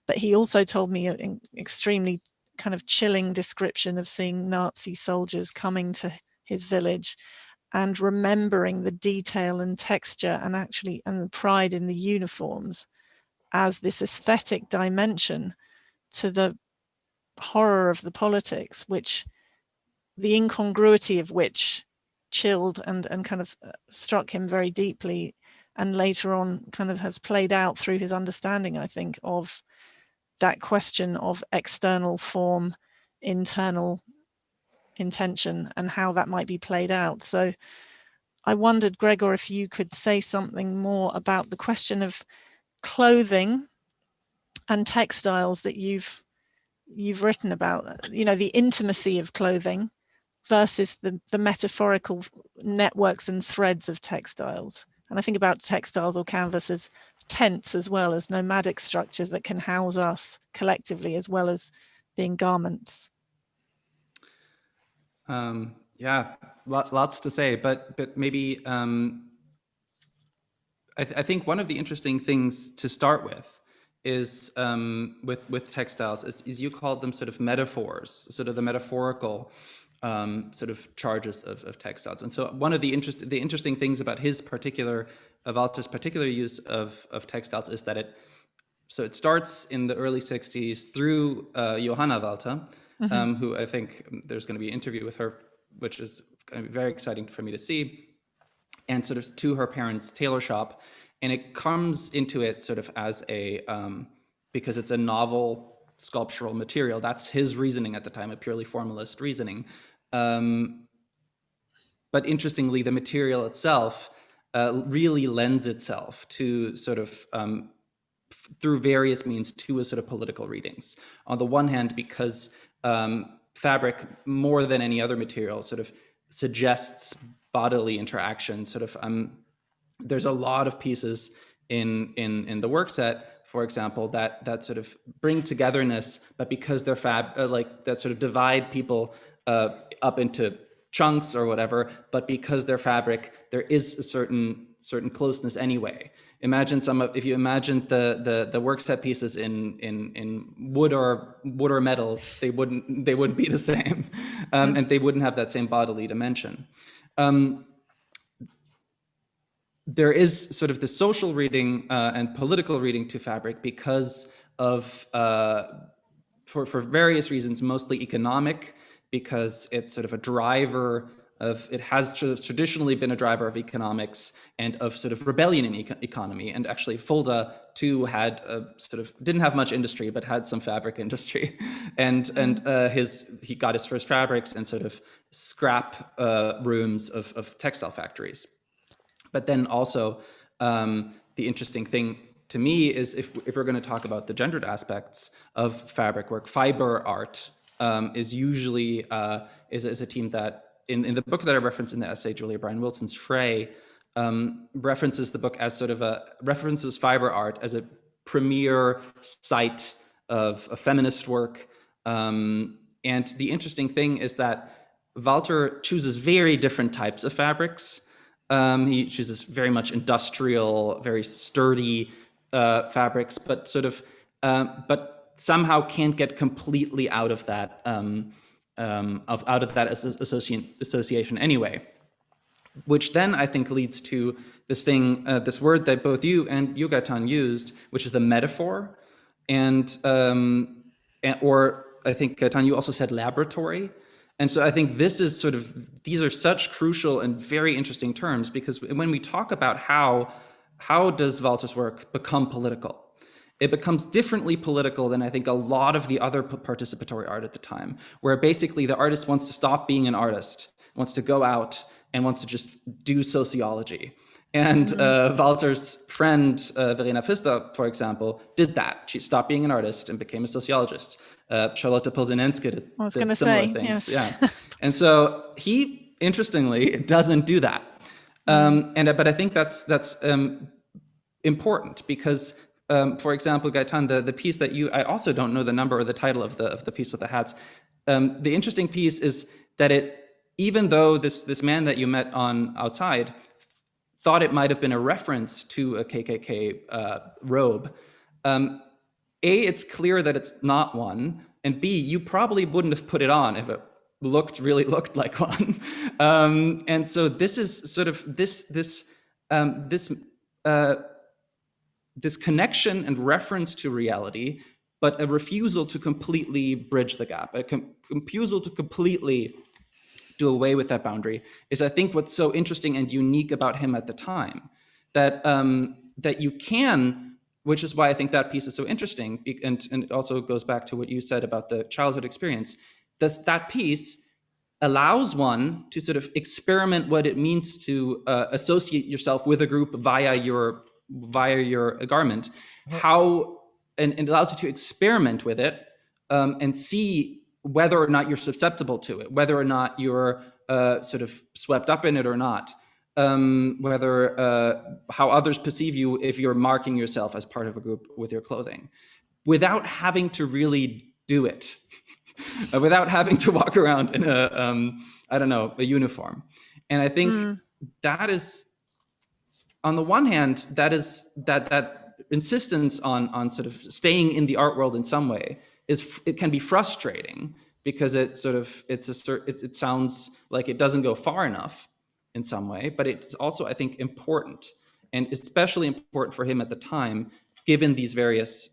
But he also told me an extremely kind of chilling description of seeing Nazi soldiers coming to his village and remembering the detail and texture and the pride in the uniforms as this aesthetic dimension to the horror of the politics, which the incongruity of which chilled and kind of struck him very deeply, and later on kind of has played out through his understanding, I think, of that question of external form, internal intention, and how that might be played out. So I wondered, Gregor, if you could say something more about the question of clothing and textiles that you've written about, the intimacy of clothing versus the metaphorical networks and threads of textiles. And I think about textiles or canvas as tents as well as nomadic structures that can house us collectively as well as being garments. Yeah, lots to say, but maybe I think one of the interesting things to start with is with textiles is you called them sort of metaphors, sort of the metaphorical sort of charges of textiles. And so one of the interesting things about Walther's particular use of textiles is that it starts in the early 60s through Johanna Walther, who I think there's going to be an interview with her, which is going to be very exciting for me to see, and sort of to her parents' tailor shop. And it comes into it sort of as because it's a novel sculptural material. That's his reasoning at the time, a purely formalist reasoning. But interestingly, the material itself really lends itself to sort of, through various means, to a sort of political readings. On the one hand, because fabric, more than any other material, sort of suggests bodily interaction. Sort of, there's a lot of pieces in the work set, for example, that sort of bring togetherness, but because they're that sort of divide people up into chunks or whatever, but because they're fabric, there is a certain closeness anyway. If you imagine the work set pieces in wood or metal, they wouldn't be the same, and they wouldn't have that same bodily dimension. There is sort of the social reading and political reading to fabric because of, for various reasons, mostly economic, because it's sort of a driver it has traditionally been a driver of economics and of sort of rebellion in economy. And actually Fulda too had didn't have much industry, but had some fabric industry. And he got his first fabrics in sort of scrap rooms of textile factories. But then also the interesting thing to me is if we're going to talk about the gendered aspects of fabric work, fiber art is usually is a team that in the book that I referenced in the essay, Julia Bryan Wilson's Fray, references the book as references fiber art as a premier site of feminist work. And the interesting thing is that Walther chooses very different types of fabrics. He chooses very much industrial, very sturdy fabrics, but but somehow can't get completely out of that association anyway. Which then I think leads to this thing, this word that both you and Gaëtane used, which is the metaphor, or I think Gaëtane, you also said laboratory. And so I think this is these are such crucial and very interesting terms, because when we talk about how does Walther's work become political, it becomes differently political than I think a lot of the other participatory art at the time, where basically the artist wants to stop being an artist, wants to go out and wants to just do sociology. And Walther's friend, Verena Pfister, for example, did that. She stopped being an artist and became a sociologist. Charlotte Polzinenska did similar things. Yes. Yeah. And so he, interestingly, doesn't do that. But I think that's important because, for example, Gaëtane, the piece that I also don't know the number or the title of the piece with the hats. The interesting piece is that even though this man that you met outside thought it might have been a reference to a KKK robe, it's clear that it's not one, and B, you probably wouldn't have put it on if it really looked like one. And so this is sort of this connection and reference to reality, but a refusal to completely bridge the gap, a refusal to completely do away with that boundary is, I think, what's so interesting and unique about him at the time. That you can, which is why I think that piece is so interesting, and it also goes back to what you said about the childhood experience. That piece allows one to sort of experiment what it means to associate yourself with a group via your garment, and it allows you to experiment with it and see whether or not you're susceptible to it, whether or not you're sort of swept up in it or not, how others perceive you if you're marking yourself as part of a group with your clothing, without having to really do it, without having to walk around in a uniform. And I think that is, on the one hand, that insistence on sort of staying in the art world in some way it can be frustrating, because it sounds like it doesn't go far enough in some way, but it's also, I think, important, and especially important for him at the time, given these various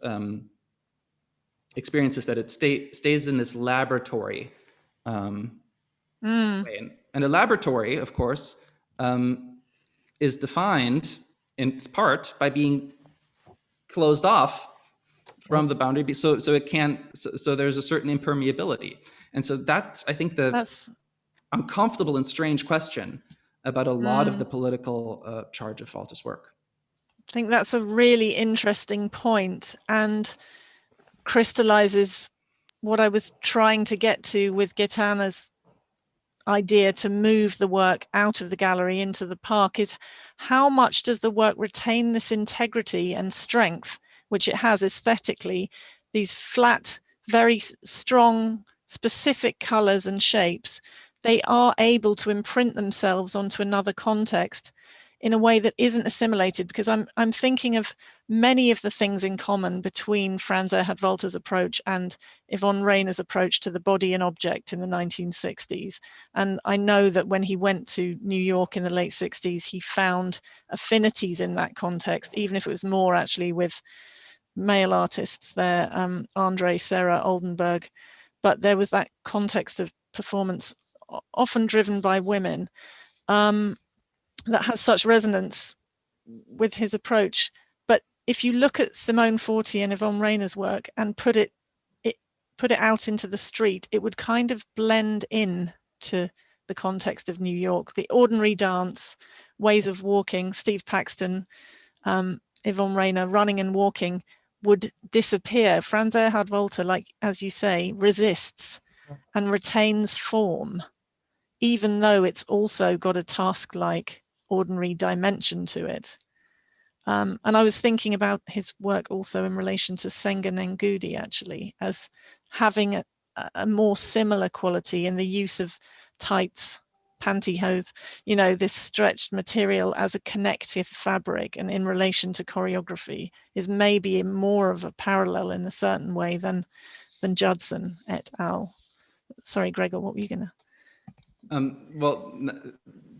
experiences, that it stays in this laboratory way. And a laboratory, of course, is defined in its part by being closed off from the boundary, so there's a certain impermeability. And so that's, I think, that's uncomfortable and strange question about a lot of the political charge of Walther's work. I think that's a really interesting point, and crystallizes what I was trying to get to with Gaëtane's idea to move the work out of the gallery into the park, is how much does the work retain this integrity and strength, which it has aesthetically, these flat, very strong, specific colors and shapes. They are able to imprint themselves onto another context in a way that isn't assimilated, because I'm thinking of many of the things in common between Franz Erhard Walther's approach and Yvonne Rainer's approach to the body and object in the 1960s. And I know that when he went to New York in the late 60s, he found affinities in that context, even if it was more actually with male artists there, Andre, Sarah, Oldenburg. But there was that context of performance often driven by women, that has such resonance with his approach. But if you look at Simone Forti and Yvonne Rainer's work and put it out into the street, it would kind of blend in to the context of New York. The ordinary dance, ways of walking, Steve Paxton, Yvonne Rainer, running and walking, would disappear. Franz Erhard Walther, like as you say, resists and retains form, even though it's also got a task-like ordinary dimension to it. And I was thinking about his work also in relation to Senga Nengudi, actually, as having a more similar quality in the use of tights, pantyhose, you know, this stretched material as a connective fabric, and in relation to choreography is maybe more of a parallel in a certain way than Judson et al. Sorry, Gregor, what were you gonna? Well,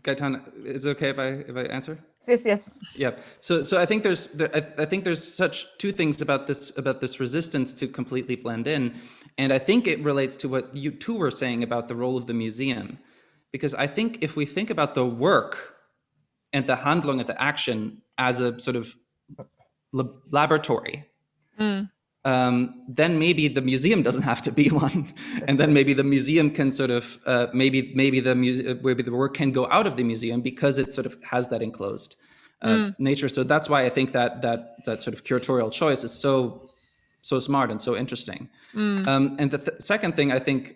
Gaëtane, is it okay if I answer? Yes. Yeah. So I think there's such two things about this resistance to completely blend in, and I think it relates to what you two were saying about the role of the museum, because I think if we think about the work and the Handlung and the action as a sort of laboratory, then maybe the museum doesn't have to be one, and then maybe the museum can sort of maybe the work can go out of the museum because it sort of has that enclosed nature. So that's why I think that sort of curatorial choice is so smart and so interesting. And the second thing, I think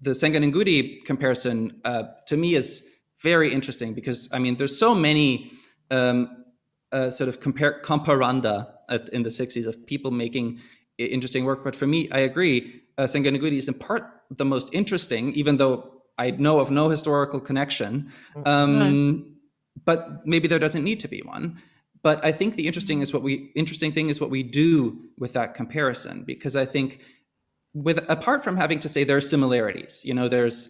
the Senga Nengudi comparison to me is very interesting, because I mean there's so many sort of comparanda in the 60s of people making interesting work. But for me, I agree, Senga Nengudi is in part the most interesting, even though I know of no historical connection. But maybe there doesn't need to be one. But I think the interesting thing is what we do with that comparison, because I think apart from having to say there are similarities, you know, there's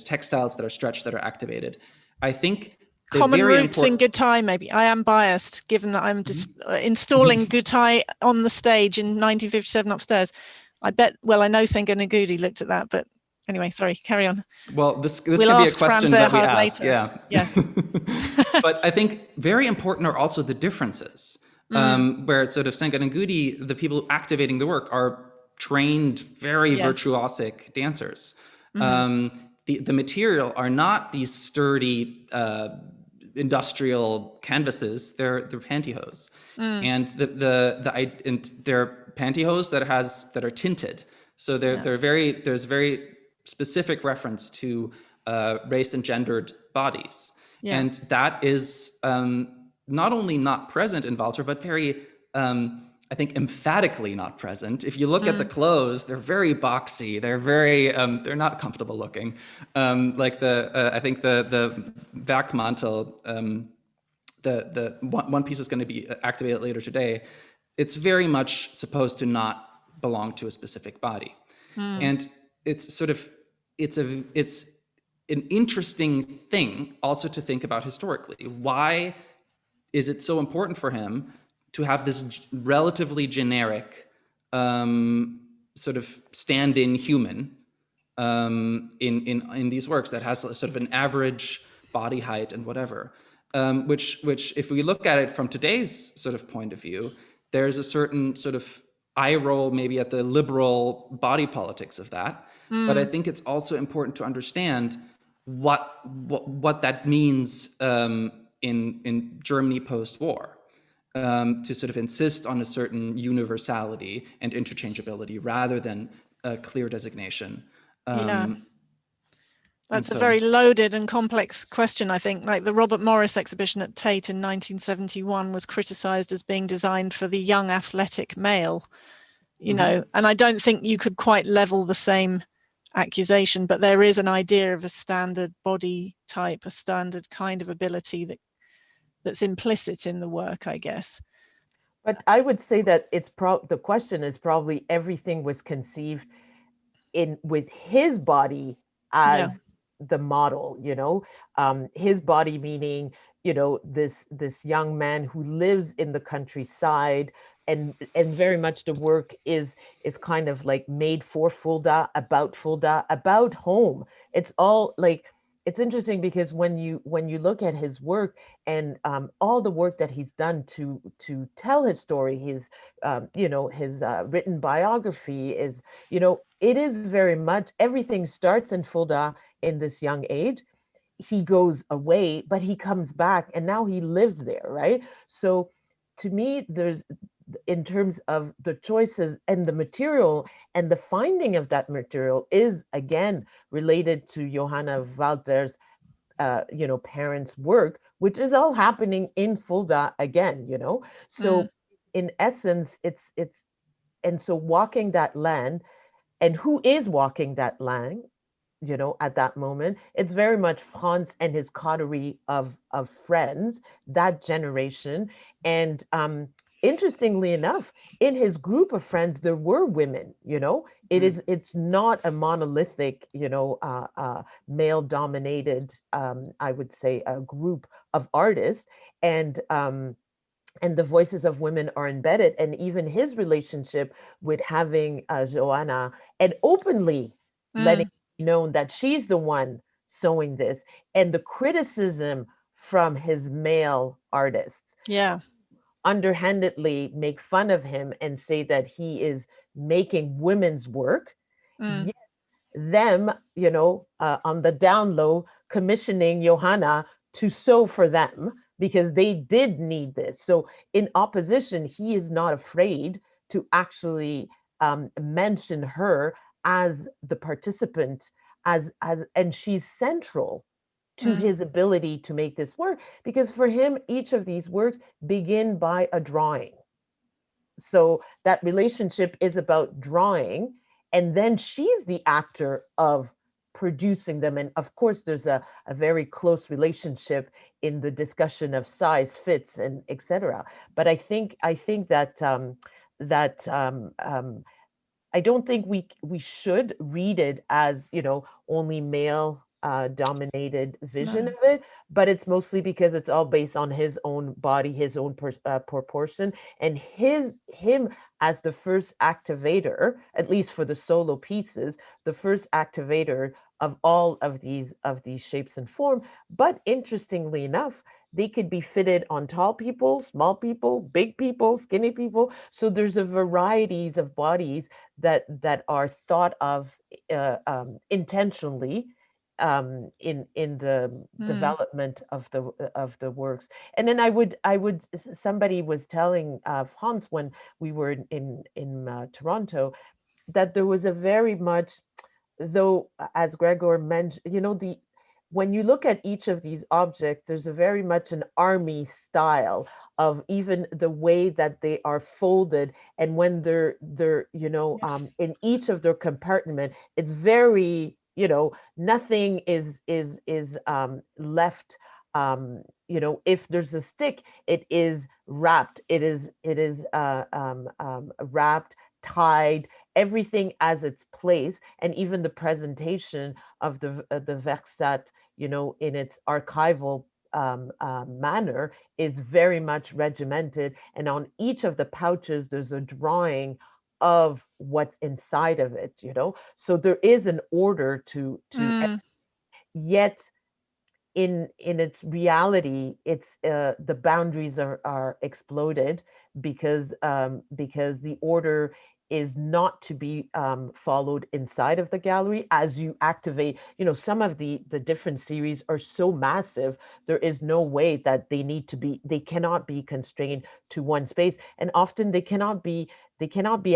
textiles that are stretched, that are activated. I think common roots in Gutai, maybe. I am biased, given that I'm just installing Gutai on the stage in 1957 upstairs. I bet, well, I know Senga Nengudi looked at that, but anyway, sorry, carry on. Well, this could be a question Franz that we Erhard ask. later. Yeah. Yes. But I think very important are also the differences, where sort of Senga Nengudi, the people activating the work are trained, very virtuosic dancers. The material are not these sturdy industrial canvases; they're pantyhose, and they're pantyhose that are tinted. So there's very specific reference to race and gendered bodies, and that is not only not present in Walther, but very I think emphatically not present. If you look at the clothes, they're very boxy. They're very they're not comfortable looking. Like I think the Werkmantel, the one piece is going to be activated later today. It's very much supposed to not belong to a specific body, and it's an interesting thing also to think about historically. Why is it so important for him to have this relatively generic sort of stand-in human in these works that has sort of an average body height and whatever, which if we look at it from today's sort of point of view, there's a certain sort of eye roll maybe at the liberal body politics of that. But I think it's also important to understand what that means in Germany post-war. To sort of insist on a certain universality and interchangeability rather than a clear designation. That's a very loaded and complex question, I think. Like the Robert Morris exhibition at Tate in 1971 was criticized as being designed for the young athletic male, you know, and I don't think you could quite level the same accusation, but there is an idea of a standard body type, a standard kind of ability that's implicit in the work, I guess. But I would say that the question is probably everything was conceived with his body as the model, you know, his body meaning, you know, this young man who lives in the countryside, and very much the work is kind of like made for Fulda, about home. it's all like, it's interesting because when you look at his work and all the work that he's done to tell his story, his his written biography is, it is very much, everything starts in Fulda in this young age. He goes away, but he comes back and now he lives there, right? So to me, there's, in terms of the choices and the material and the finding of that material is again related to Johanna Walther's parents' work, which is all happening in Fulda again, So in essence, it's and so walking that land, and who is walking that land, at that moment, it's very much Franz and his coterie of friends, that generation. And interestingly enough, in his group of friends, there were women, it's not a monolithic, male dominated, I would say, a group of artists. And the voices of women are embedded, and even his relationship with having Joanna, and openly letting it be known that she's the one sewing this, and the criticism from his male artists, underhandedly make fun of him and say that he is making women's work, yet them, on the down low, commissioning Johanna to sew for them because they did need this. So in opposition, he is not afraid to actually mention her as the participant, and she's central to his ability to make this work, because for him, each of these works begin by a drawing. So that relationship is about drawing, and then she's the actor of producing them. And of course, there's a very close relationship in the discussion of size, fits, and etc. But I think that I don't think we should read it as, only male dominated vision of it, but it's mostly because it's all based on his own body, his own proportion, and him as the first activator, at least for the solo pieces, the first activator of all of these shapes and form. But interestingly enough, they could be fitted on tall people, small people, big people, skinny people. So there's a varieties of bodies that are thought of intentionally in the development of the works. And then I would somebody was telling Franz when we were in Toronto, that there was a very much, though, as Gregor mentioned, when you look at each of these objects, there's a very much an army style of even the way that they are folded, and when they're in each of their compartment, it's very, nothing is left. If there's a stick, it is wrapped. It is wrapped, tied, everything as its place, and even the presentation of the Versat, in its archival manner, is very much regimented. And on each of the pouches, there's a drawing of what's inside of it, So there is an order to yet in its reality, it's the boundaries are exploded because the order is not to be followed inside of the gallery as you activate. Some of the different series are so massive, there is no way that they cannot be constrained to one space, and often they cannot be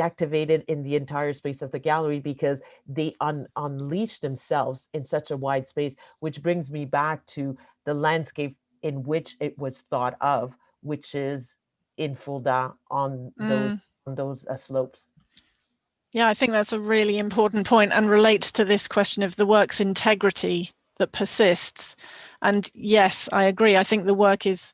activated in the entire space of the gallery because they unleash themselves in such a wide space, which brings me back to the landscape in which it was thought of, which is in Fulda on those slopes. Yeah, I think that's a really important point and relates to this question of the work's integrity that persists. And yes, I agree. I think the work is,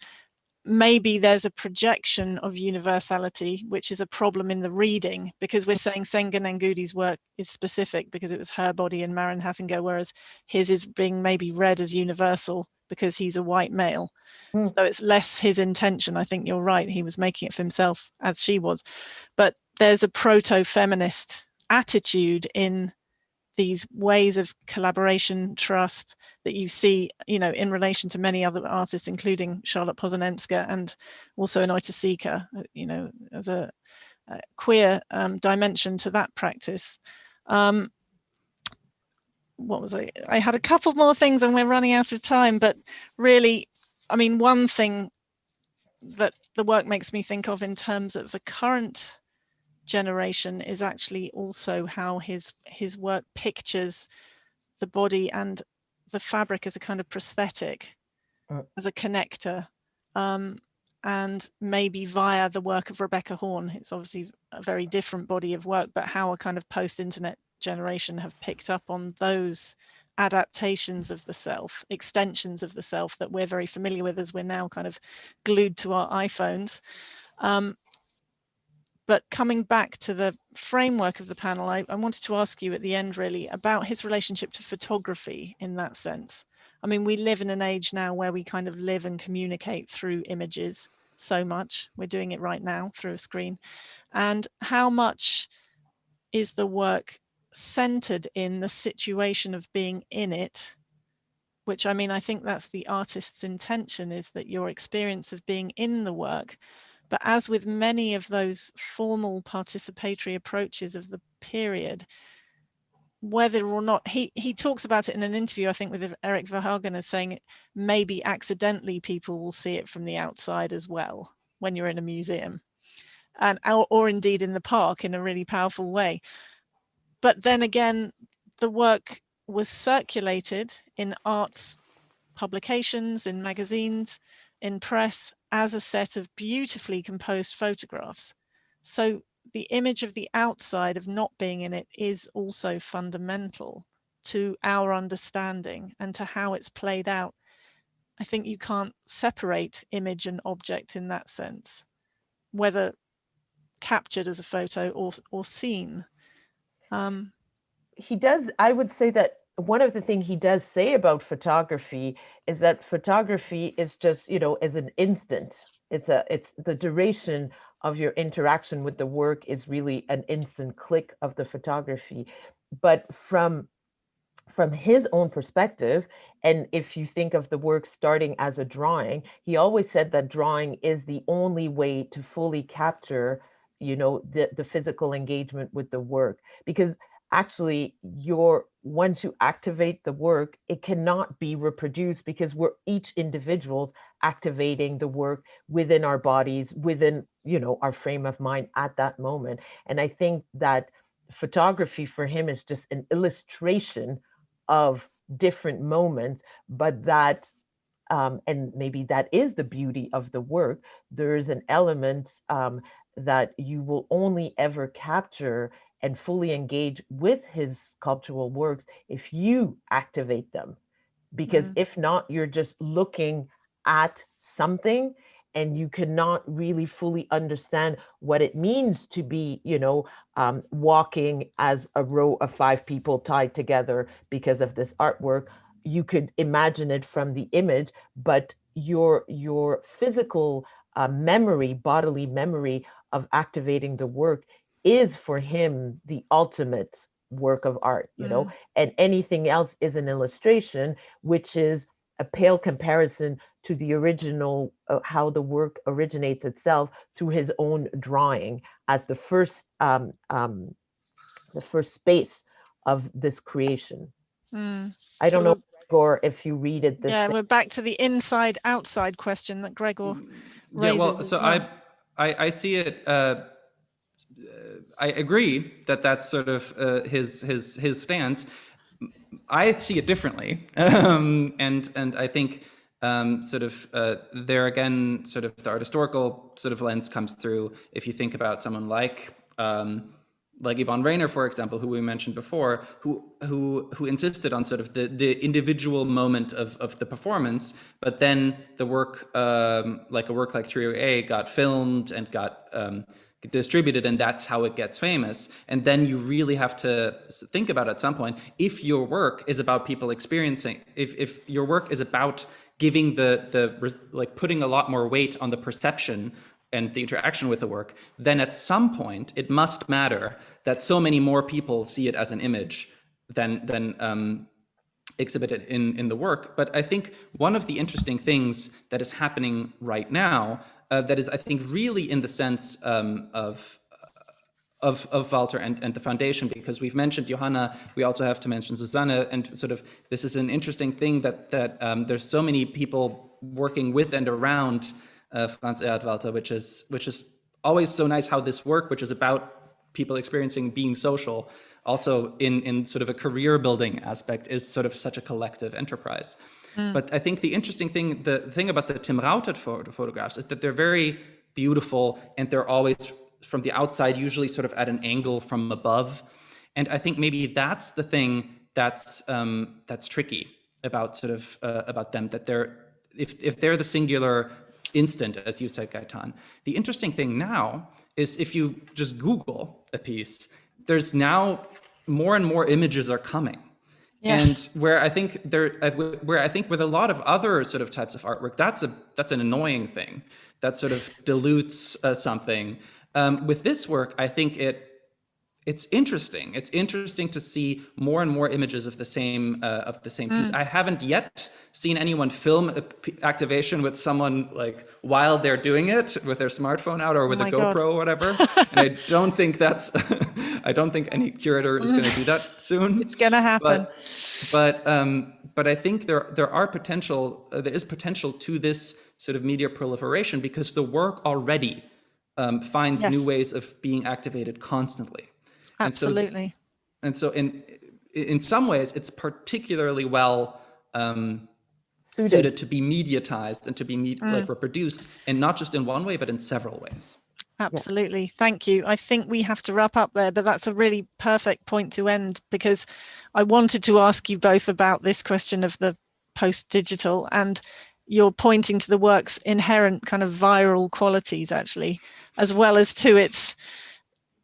maybe there's a projection of universality, which is a problem in the reading, because we're saying Sengen Ngudi's work is specific because it was her body in Maren Hassinger, whereas his is being maybe read as universal because he's a white male. So it's less his intention. I think you're right. He was making it for himself, as she was. But there's a proto-feminist attitude in these ways of collaboration, trust that you see, in relation to many other artists, including Charlotte Pozanenska and also Anoita Sika, as a queer dimension to that practice. What was I had a couple more things and we're running out of time, but really, one thing that the work makes me think of in terms of the current generation is actually also how his work pictures the body and the fabric as a kind of prosthetic, as a connector, and maybe via the work of Rebecca Horn. It's obviously a very different body of work, but how a kind of post-internet generation have picked up on those adaptations of the self, extensions of the self that we're very familiar with as we're now kind of glued to our iPhones. But coming back to the framework of the panel, I wanted to ask you at the end really about his relationship to photography in that sense. We live in an age now where we kind of live and communicate through images so much. We're doing it right now through a screen. And how much is the work centered in the situation of being in it, which I think that's the artist's intention, is that your experience of being in the work. But as with many of those formal participatory approaches of the period, whether or not, he talks about it in an interview, I think, with Erik Verhagen, as saying maybe accidentally people will see it from the outside as well when you're in a museum, and or indeed in the park in a really powerful way. But then again, the work was circulated in arts publications, in magazines, in press, as a set of beautifully composed photographs. So the image of the outside of not being in it is also fundamental to our understanding and to how it's played out. I think you can't separate image and object in that sense, whether captured as a photo or seen. He does, I would say that one of the things he does say about photography is that photography is just, as an instant. It's the duration of your interaction with the work is really an instant click of the photography. But from his own perspective, and if you think of the work starting as a drawing, he always said that drawing is the only way to fully capture, the physical engagement with the work, because actually once you activate the work, it cannot be reproduced, because we're each individuals activating the work within our bodies, within our frame of mind at that moment. And I think that photography for him is just an illustration of different moments, but that and maybe that is the beauty of the work. There is an element that you will only ever capture and fully engage with his sculptural works if you activate them. Because if not, you're just looking at something and you cannot really fully understand what it means to be, walking as a row of 5 people tied together because of this artwork. You could imagine it from the image, but your physical memory, bodily memory of activating the work is for him the ultimate work of art, and anything else is an illustration, which is a pale comparison to the original, how the work originates itself through his own drawing as the first space of this creation. I don't know, Gregor, if you read it this we're back to the inside outside question that Gregor raises. I see it. I agree that that's sort of his stance. I see it differently, and I think there again, sort of the art historical sort of lens comes through. If you think about someone like Yvonne Rainer, for example, who we mentioned before, who insisted on sort of the individual moment of the performance, but then the work, like a work like Trio A, got filmed and got distributed, and that's how it gets famous. And then you really have to think about at some point, if your work is about people experiencing, if your work is about giving putting a lot more weight on the perception and the interaction with the work, then at some point it must matter that so many more people see it as an image exhibited in the work. But I think one of the interesting things that is happening right now, that is, I think, really in the sense of Walther and the foundation, because we've mentioned Johanna, we also have to mention Susanne, and sort of this is an interesting thing that there's so many people working with and around Franz, Erhard, Walther, which is always so nice how this work, which is about people experiencing being social, also in sort of a career building aspect, is sort of such a collective enterprise. But I think the interesting thing, the thing about the Tim Rautet photographs is that they're very beautiful, and they're always from the outside, usually sort of at an angle from above. And I think maybe that's the thing that's tricky about sort of about them, that they're, if they're the singular instant, as you said, Gaëtane. The interesting thing now is if you just Google a piece, there's now more and more images are coming. Yeah. And where I think with a lot of other sort of types of artwork, that's an annoying thing that sort of dilutes something. With this work, I think it's interesting. It's interesting to see more and more images of the same piece. I haven't yet seen anyone film an activation with someone like while they're doing it with their smartphone out or with a GoPro or whatever. And I don't think I don't think any curator is going to do that soon. It's going to happen. But I think there is potential to this sort of media proliferation, because the work already finds new ways of being activated constantly. Absolutely. And so in some ways, it's particularly well suited to be mediatized and to be like reproduced, and not just in one way, but in several ways. Absolutely. Yeah. Thank you. I think we have to wrap up there, but that's a really perfect point to end, because I wanted to ask you both about this question of the post-digital, and you're pointing to the work's inherent kind of viral qualities, actually, as well as to its,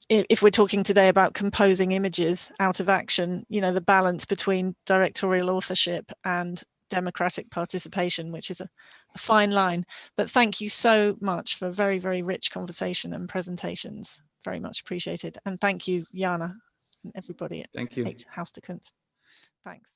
if we're talking today about composing images out of action, you know, the balance between directorial authorship and democratic participation, which is a fine line. But thank you so much for a very, very rich conversation and presentations. Very much appreciated. And thank you, Jana, and everybody at Tate Haus der Kunst. Thanks.